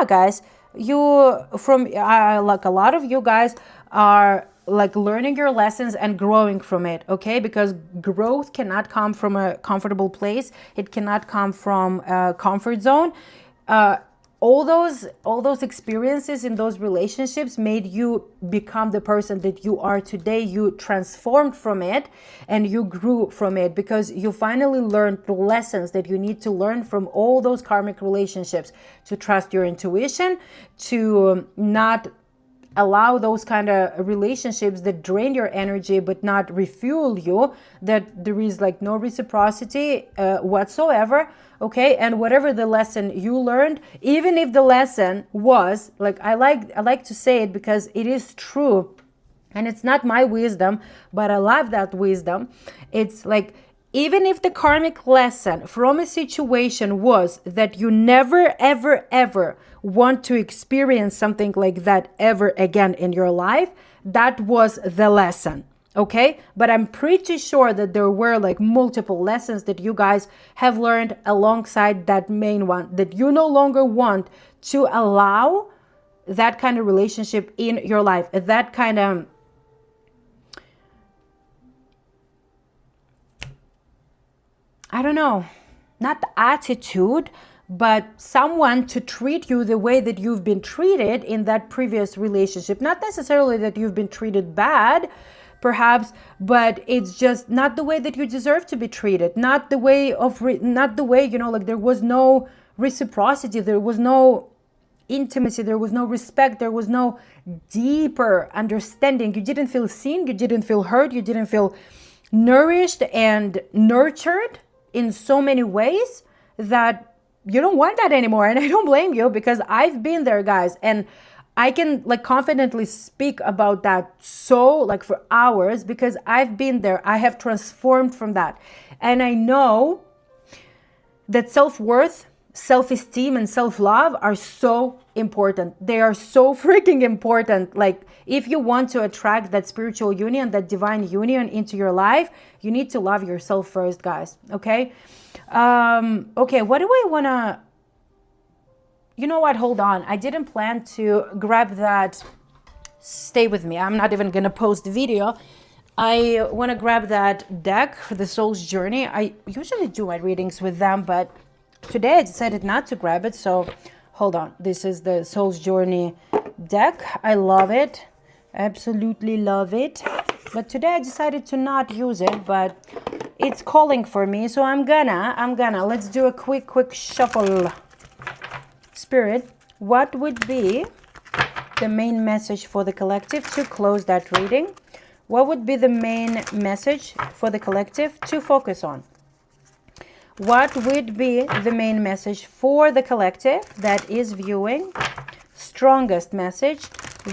guys. You from like a lot of you guys are like learning your lessons and growing from it, okay? Because growth cannot come from a comfortable place. It cannot come from a comfort zone. All those experiences in those relationships made you become the person that you are today. You transformed from it and you grew from it because you finally learned the lessons that you need to learn from all those karmic relationships, to trust your intuition, to not allow those kind of relationships that drain your energy but not refuel you, that there is like no reciprocity whatsoever. Okay, and whatever the lesson you learned, even if the lesson was like, I like to say it because it is true, and it's not my wisdom, but I love that wisdom. It's like, even if the karmic lesson from a situation was that you never, ever, ever want to experience something like that ever again in your life, that was the lesson. Okay, but I'm pretty sure that there were like multiple lessons that you guys have learned alongside that main one, that you no longer want to allow that kind of relationship in your life, that kind of I don't know, not attitude, but someone to treat you the way that you've been treated in that previous relationship. Not necessarily that you've been treated bad, perhaps, but it's just not the way that you deserve to be treated. Not the way, you know, like there was no reciprocity, there was no intimacy, there was no respect, there was no deeper understanding. You didn't feel seen, you didn't feel heard, you didn't feel nourished and nurtured in so many ways that you don't want that anymore. And I don't blame you, because I've been there, guys, and I can like confidently speak about that so like for hours, because I've been there. I have transformed from that. And I know that self-worth, self-esteem, and self-love are so important. They are so freaking important. Like, if you want to attract that spiritual union, that divine union into your life, you need to love yourself first, guys. Okay. Okay. What do I want to, you know what? Hold on. I didn't plan to grab that. Stay with me. I'm not even going to post the video. I want to grab that deck for the Soul's Journey. I usually do my readings with them, but today I decided not to grab it. So hold on. This is the Soul's Journey deck. I love it. Absolutely love it. But today I decided to not use it, but it's calling for me. So I'm gonna, let's do a quick shuffle. Spirit, what would be the main message for the collective to close that reading? What would be the main message for the collective to focus on? What would be the main message for the collective that is viewing? Strongest message.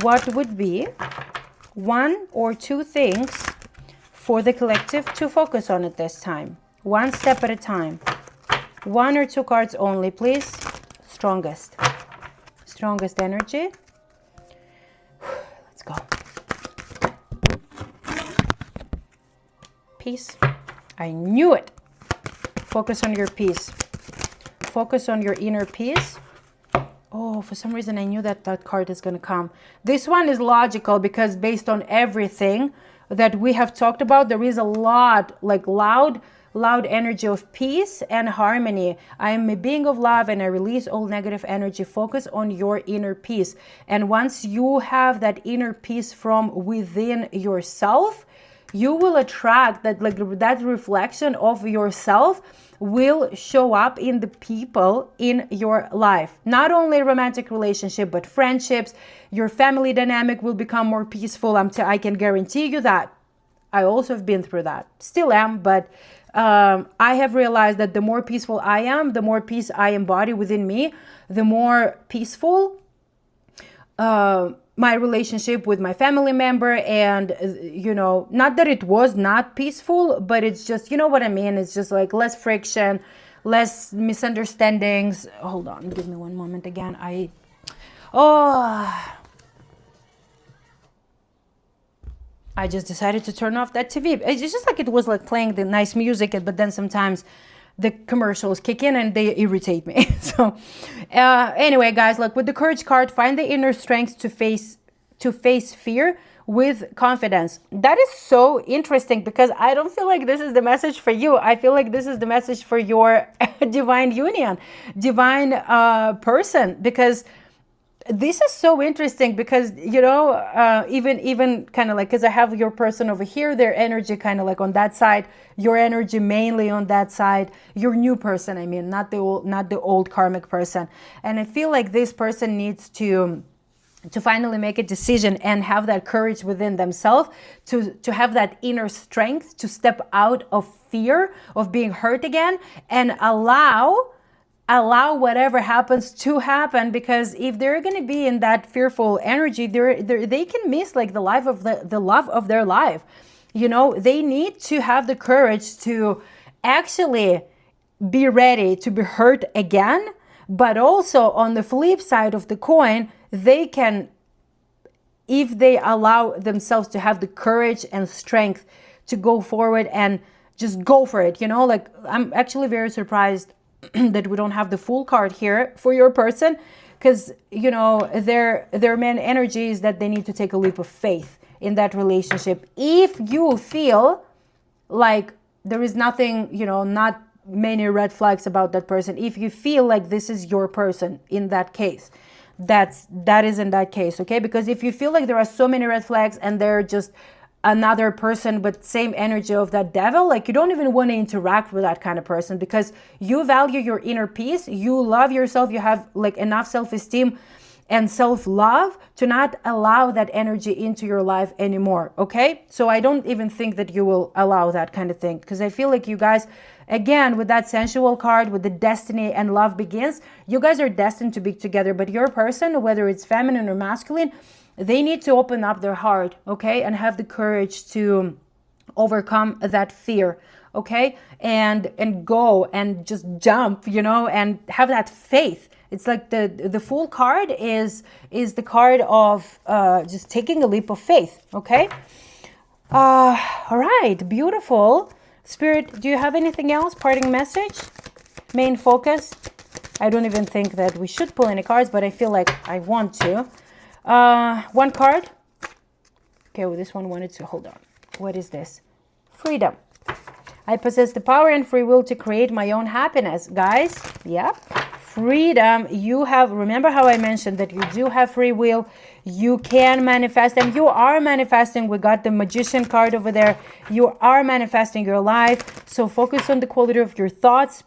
What would be one or two things for the collective to focus on at this time? One step at a time. One or two cards only, please. Strongest. Strongest energy. Let's go. Peace. I knew it. Focus on your peace. Focus on your inner peace. Oh, for some reason I knew that that card is going to come. This one is logical because based on everything that we have talked about, there is a lot, like loud energy of peace and harmony. I am a being of love and I release all negative energy. Focus on your inner peace. And once you have that inner peace from within yourself, you will attract that, like that reflection of yourself will show up in the people in your life. Not only romantic relationship, but friendships. Your family dynamic will become more peaceful. I can guarantee you that. I also have been through that. Still am, but I have realized that the more peaceful I am, the more peace I embody within me, the more peaceful my relationship with my family member. And not that it was not peaceful, but it's just, you know what I mean, it's just like less friction, less misunderstandings. Hold on, give me one moment again. I just decided to turn off that TV. It's just like it was like playing the nice music, but then sometimes the commercials kick in and they irritate me. So anyway, guys, like with the courage card, find the inner strength to face fear with confidence. That is so interesting because I don't feel like this is the message for you. I feel like this is the message for your divine union, divine person, because this is so interesting because, even kind of like, because I have your person over here, their energy kind of like on that side, your energy mainly on that side, your new person, I mean, not the old karmic person. And I feel like this person needs to finally make a decision and have that courage within themselves to have that inner strength to step out of fear of being hurt again and allow whatever happens to happen. Because if they're going to be in that fearful energy, they can miss like the life of the love of their life. They need to have the courage to actually be ready to be hurt again. But also on the flip side of the coin, they can, if they allow themselves to have the courage and strength to go forward and just go for it. Like I'm actually very surprised that we don't have the full card here for your person, because their main energy is that they need to take a leap of faith in that relationship. If you feel like there is nothing, not many red flags about that person, if you feel like this is your person in that case, that is in that case, okay? Because if you feel like there are so many red flags and they're just another person but same energy of that devil, like you don't even want to interact with that kind of person, because you value your inner peace, you love yourself, you have like enough self-esteem and self-love to not allow that energy into your life anymore, okay? So I don't even think that you will allow that kind of thing, because I feel like you guys, again, with that sensual card, with the destiny and love begins, you guys are destined to be together. But your person, whether it's feminine or masculine, they need to open up their heart, okay? And have the courage to overcome that fear, okay? And go and just jump, and have that faith. It's like the full card is the card of just taking a leap of faith, okay? All right, beautiful. Spirit, do you have anything else? Parting message? Main focus? I don't even think that we should pull any cards, but I feel like I want to. One card. Okay, well, this one wanted to, hold on. What is this? Freedom. I possess the power and free will to create my own happiness. Guys, yeah. Freedom. You have, remember how I mentioned that you do have free will. You can manifest, and you are manifesting. We got the Magician card over there. You are manifesting your life. So focus on the quality of your thoughts,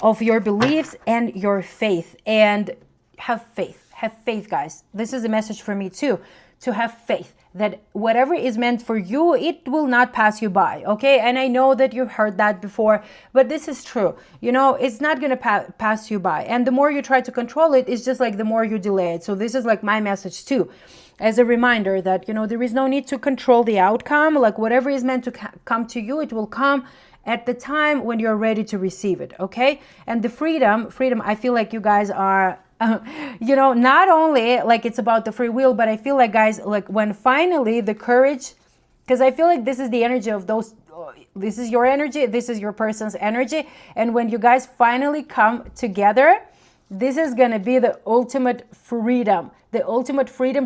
of your beliefs, and your faith. And have faith. have faith, guys. This is a message for me too, to have faith that whatever is meant for you, it will not pass you by, okay? And I know that you've heard that before, but this is true. You know, it's not going to pass you by. And the more you try to control it, it's just like the more you delay it. So this is like my message too, as a reminder that, you know, there is no need to control the outcome. Like whatever is meant to come to you, it will come at the time when you're ready to receive it, okay? And the freedom, I feel like you guys are, you know, not only like it's about the free will, but I feel like, guys, like when finally the courage, because I feel like this is the energy of those, this is your energy, this is your person's energy. And when you guys finally come together, this is going to be the ultimate freedom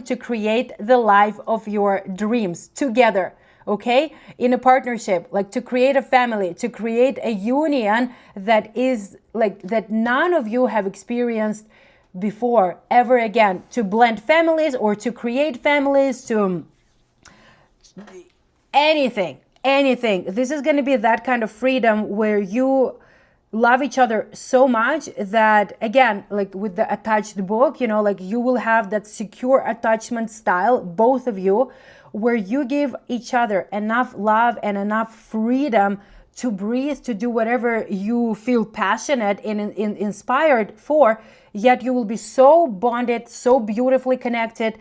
to create the life of your dreams together. Okay, in a partnership, like to create a family, to create a union that is like that none of you have experienced before ever again, to blend families or to create families, to anything. This is going to be that kind of freedom where you love each other so much that, again, like with the attached book, you know, like you will have that secure attachment style, both of you, where you give each other enough love and enough freedom to breathe, to do whatever you feel passionate and inspired for, yet you will be so bonded, so beautifully connected,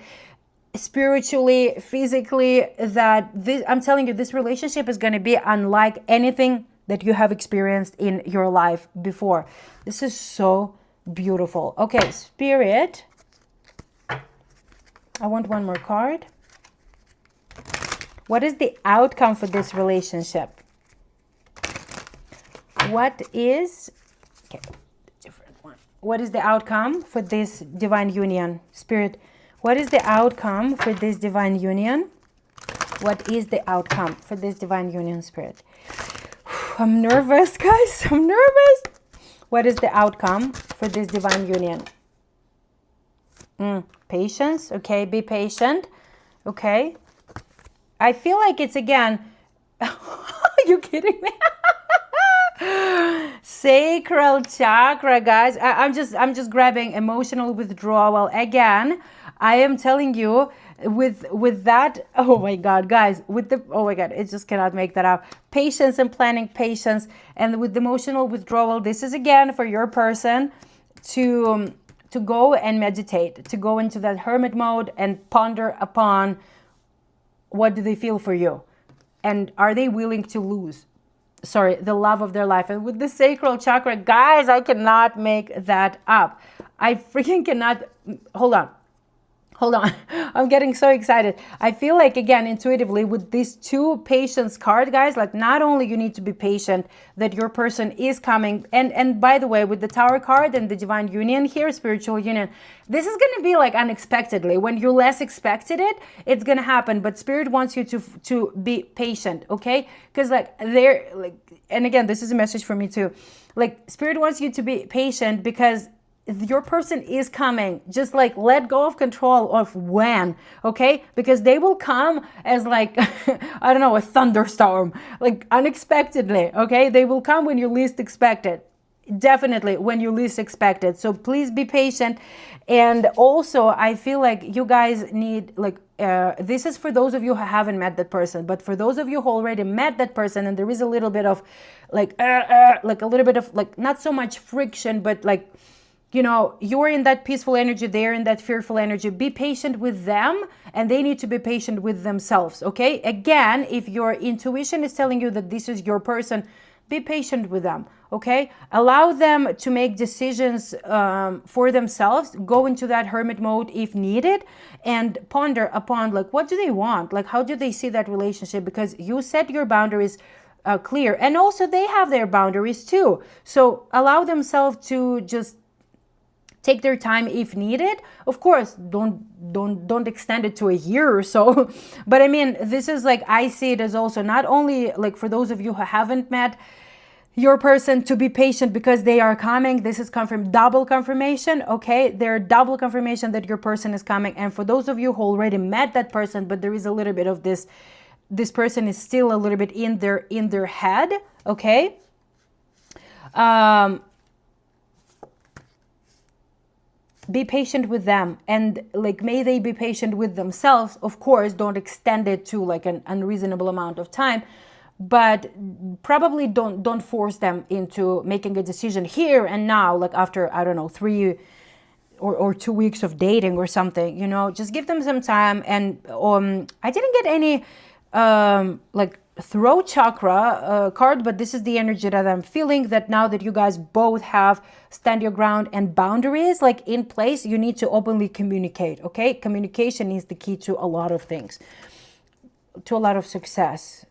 spiritually, physically, that this, I'm telling you, this relationship is going to be unlike anything that you have experienced in your life before. This is so beautiful. Okay, Spirit, I want one more card. What is the outcome for this relationship? What is, okay, different one. What is the outcome for this divine union? Spirit, what is the outcome for this divine union? What is the outcome for this divine union, Spirit? I'm nervous, guys. I'm nervous. What is the outcome for this divine union? Patience. Okay, be patient. Okay. I feel like it's again. Are you kidding me? Sacral chakra, guys. I'm just grabbing emotional withdrawal again. I am telling you, with that, oh my god, guys, with the, oh my god, it just cannot make that up. Patience and planning, patience, and with the emotional withdrawal, this is again for your person to go and meditate, to go into that hermit mode and ponder upon what do they feel for you, and are they willing to lose, the love of their life. And with the sacral chakra, guys, I cannot make that up. I freaking cannot. Hold on. I'm getting so excited. I feel like, again, intuitively with these two patience card, guys, like not only you need to be patient that your person is coming, and by the way, with the Tower card and the divine union here, spiritual union, this is going to be like unexpectedly. When you less expected it, it's going to happen. But Spirit wants you to be patient, okay? Because like they're like, and again, this is a message for me too. Like Spirit wants you to be patient because your person is coming. Just like let go of control of when, okay? Because they will come as like, I don't know, a thunderstorm, like unexpectedly, okay? They will come when you least expect it. Definitely when you least expect it. So please be patient. And also, I feel like you guys need like, this is for those of you who haven't met that person, but for those of you who already met that person, and there is a little bit of like a little bit of like, not so much friction, but like, you know, you're in that peaceful energy, they're in that fearful energy. Be patient with them, and they need to be patient with themselves, okay? Again, if your intuition is telling you that this is your person, be patient with them, okay? Allow them to make decisions for themselves. Go into that hermit mode if needed, and ponder upon like, what do they want? Like, how do they see that relationship? Because you set your boundaries clear, and also they have their boundaries too. So allow themselves to just take their time if needed. Of course, don't extend it to a year or so. But I mean, this is like, I see it as also not only like for those of you who haven't met your person, to be patient because they are coming. This is double confirmation, okay? They're double confirmation that your person is coming. And for those of you who already met that person, but there is a little bit of this person is still a little bit in their head, okay? be patient with them, and like may they be patient with themselves. Of course, don't extend it to like an unreasonable amount of time, but probably don't force them into making a decision here and now, like after, I don't know, 3 or 2 weeks of dating or something, you know. Just give them some time. And I didn't get any like throat chakra card, but this is the energy that I'm feeling, that now that you guys both have stand your ground and boundaries like in place, you need to openly communicate. Okay, communication is the key to a lot of things, to a lot of success.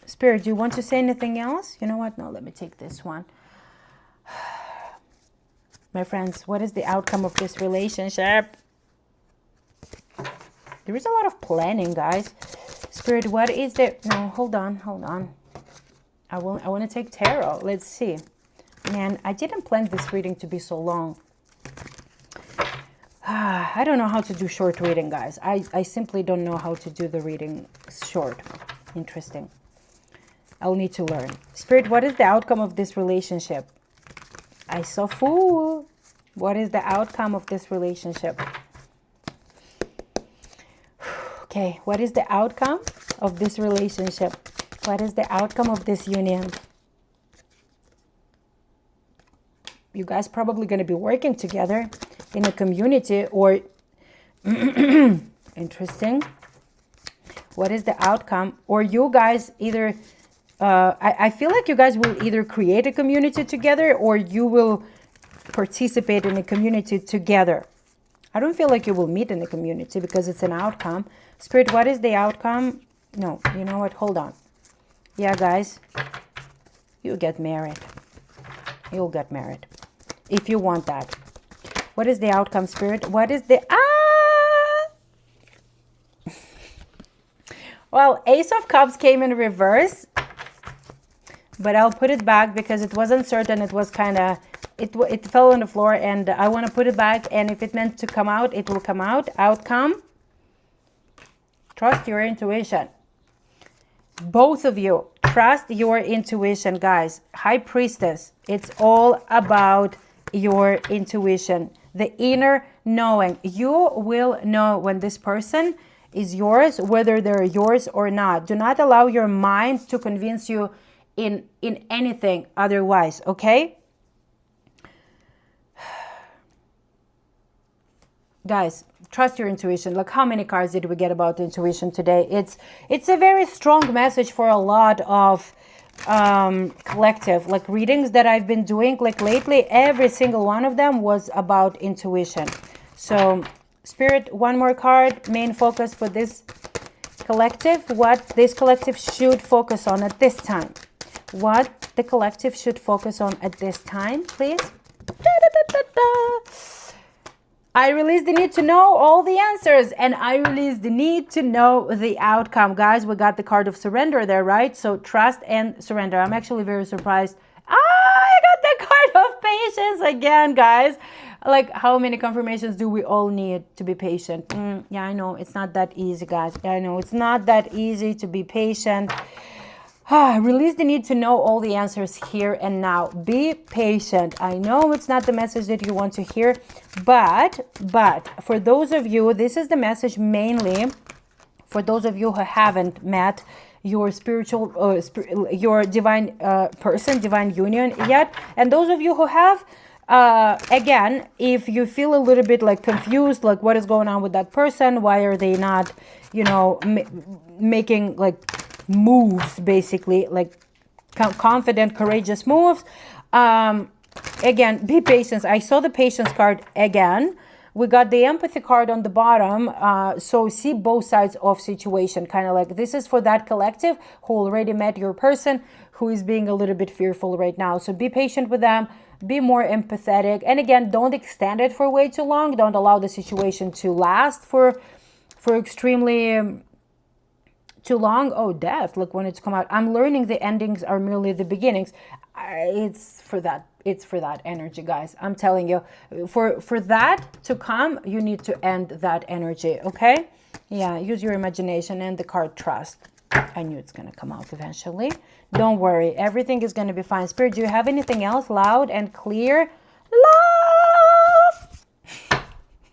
Spirit, do you want to say anything else? You know what, no, let me take this one. My friends, what is the outcome of this relationship? There is a lot of planning, guys. Spirit, what is the... No, hold on. I want to take tarot. Let's see. Man, I didn't plan this reading to be so long. I don't know how to do short reading, guys. I simply don't know how to do the reading short. Interesting. I'll need to learn. Spirit, what is the outcome of this relationship? I saw Fool. What is the outcome of this relationship? Okay, what is the outcome of this relationship? What is the outcome of this union? You guys probably going to be working together in a community or... Interesting. What is the outcome? Or you guys either... I feel like you guys will either create a community together or you will participate in a community together. I don't feel like you will meet in the community because it's an outcome. Spirit, what is the outcome? No, you know what? Hold on. Yeah, guys, you get married. You'll get married if you want that. What is the outcome, Spirit? What is the... Well, Ace of Cups came in reverse, but I'll put it back because it wasn't certain. It was kind of... It fell on the floor, and I want to put it back, and if it meant to come out, it will come out. Outcome. Trust your intuition. Both of you, trust your intuition, guys. High Priestess, it's all about your intuition. The inner knowing. You will know when this person is yours, whether they're yours or not. Do not allow your mind to convince you in anything otherwise, okay? Guys, trust your intuition. Like, how many cards did we get about intuition today? It's a very strong message for a lot of collective like readings that I've been doing like lately. Every single one of them was about intuition. So Spirit, one more card. Main focus for this collective. What this collective should focus on at this time. What the collective should focus on at this time, please. I release the need to know all the answers, and I release the need to know the outcome. Guys, we got the card of surrender there, right? So trust and surrender. I'm actually very surprised. I got the card of patience again, guys. Like, how many confirmations do we all need to be patient? Yeah, I know it's not that easy, guys. I know it's not that easy to be patient. Release the need to know all the answers here and now. Be patient. I know it's not the message that you want to hear, but for those of you, this is the message mainly for those of you who haven't met your spiritual, your divine person, divine union yet. And those of you who have, again, if you feel a little bit like confused, like what is going on with that person? Why are they not, you know, making like moves, basically, like confident, courageous moves. Again, be patient. I saw the patience card again. We got the empathy card on the bottom. So see both sides of situation, kind of like this is for that collective who already met your person, who is being a little bit fearful right now. So be patient with them, be more empathetic, and again, don't extend it for way too long. Don't allow the situation to last for extremely too long. Oh, death, look, when it's come out. I'm learning the endings are merely the beginnings. It's for that energy, guys. I'm telling you, for that to come, you need to end that energy, okay? Yeah, use your imagination. And the card trust. I knew it's gonna come out eventually. Don't worry, everything is gonna be fine. Spirit, do you have anything else loud and clear? Loud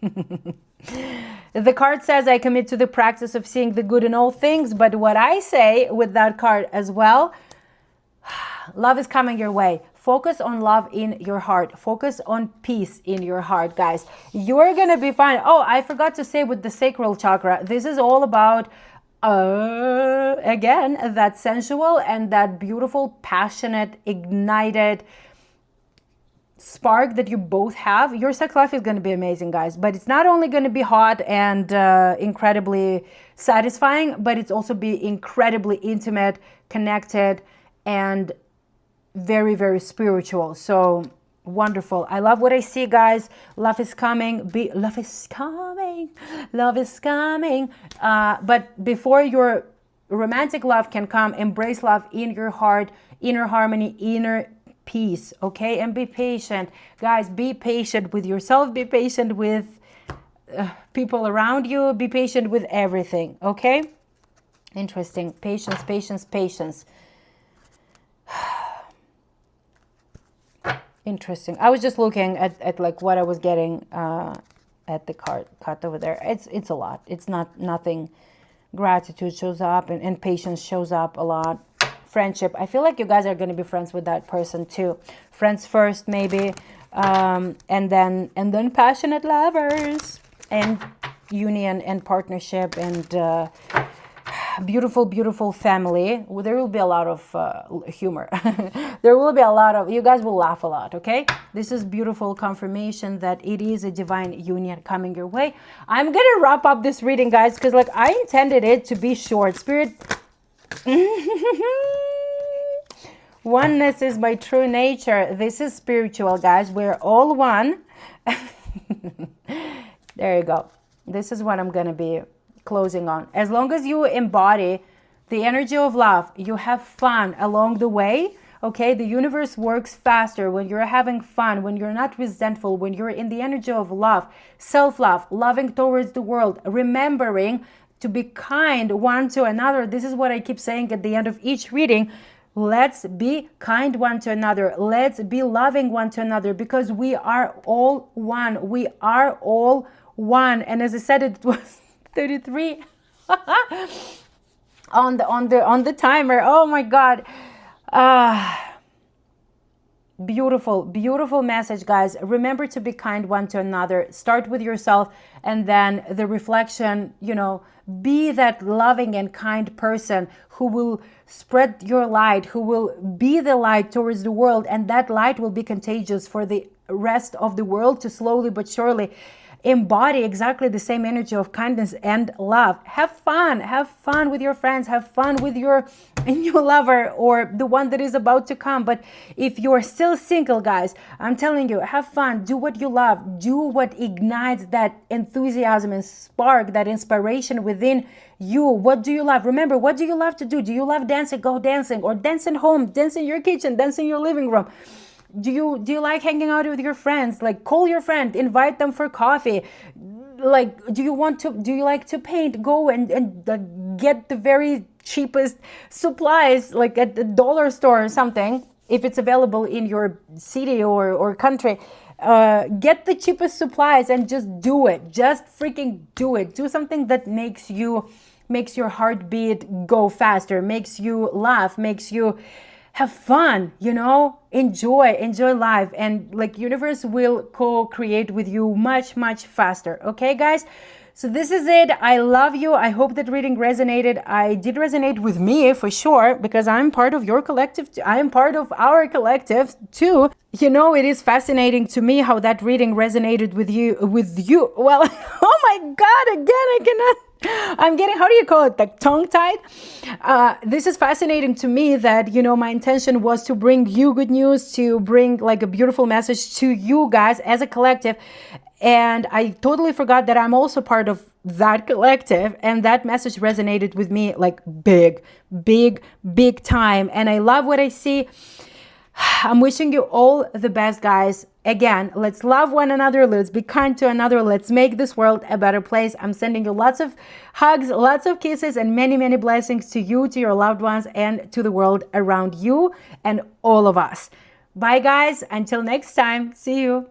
The card says, I commit to the practice of seeing the good in all things. But what I say with that card as well, love is coming your way. Focus on love in your heart. Focus on peace in your heart, guys. You're going to be fine. Oh, I forgot to say with the sacral chakra, this is all about, again, that sensual and that beautiful, passionate, ignited spark that you both have. Your sex life is going to be amazing, guys, but it's not only going to be hot and incredibly satisfying, but it's also be incredibly intimate, connected, and very, very spiritual. So wonderful. I love what I see, guys. Love is coming. Love is coming. Love is coming. But before your romantic love can come, embrace love in your heart, inner harmony, inner peace, okay? And be patient, guys. Be patient with yourself. Be patient with people around you. Be patient with everything, okay? Interesting. Patience, patience, patience. Interesting. I was just looking at like what I was getting at the card over there. It's a lot. It's not nothing. Gratitude shows up, and patience shows up a lot. Friendship. I feel like you guys are going to be friends with that person too. Friends first, maybe, and then passionate lovers, and union and partnership, and beautiful, beautiful family. There will be a lot of humor. There will be a lot of, you guys will laugh a lot, okay? This is beautiful confirmation that it is a divine union coming your way. I'm gonna wrap up this reading, guys, because like I intended it to be short. Spirit. Oneness is my true nature. This is spiritual, guys. We're all one. There you go. This is what I'm gonna be closing on. As long as you embody the energy of love, you have fun along the way, okay? The universe works faster when you're having fun, when you're not resentful, when you're in the energy of love, self-love, loving towards the world, remembering to be kind one to another. This is what I keep saying at the end of each reading. Let's be kind one to another. Let's be loving one to another, because we are all one. We are all one. And as I said, it was 33 on the timer. Oh my God. Beautiful, beautiful message, guys. Remember to be kind one to another. Start with yourself, and then the reflection, you know, be that loving and kind person who will spread your light, who will be the light towards the world, and that light will be contagious for the rest of the world to slowly but surely embody exactly the same energy of kindness and love. Have fun with your friends, have fun with your new lover or the one that is about to come. But if you're still single, guys, I'm telling you, have fun, do what you love, do what ignites that enthusiasm and spark, that inspiration within you. What do you love? Remember, what do you love to do? Do you love dancing? Go dancing, or dance at home, dance in your kitchen, dance in your living room. Do you like hanging out with your friends? Like, call your friend, invite them for coffee. Like, do you like to paint? Go and get the very cheapest supplies, like at the dollar store or something, if it's available in your city or country. Get the cheapest supplies and just do it. Just freaking do it. Do something that makes your heartbeat go faster, makes you laugh, makes you have fun, you know, enjoy life, and like universe will co-create with you much, much faster. Okay, guys? So this is it. I love you. I hope that reading resonated. I did resonate with me for sure, because I'm part of your collective. I am part of our collective too. You know, it is fascinating to me how that reading resonated with you. Well, oh my God, again, I cannot. I'm getting, how do you call it, like tongue-tied? This is fascinating to me that, you know, my intention was to bring you good news, to bring like a beautiful message to you guys as a collective. And I totally forgot that I'm also part of that collective, and that message resonated with me like big, big, big time. And I love what I see. I'm wishing you all the best, guys. Again, let's love one another. Let's be kind to another. Let's make this world a better place. I'm sending you lots of hugs, lots of kisses, and many, many blessings to you, to your loved ones, and to the world around you and all of us. Bye, guys. Until next time. See you.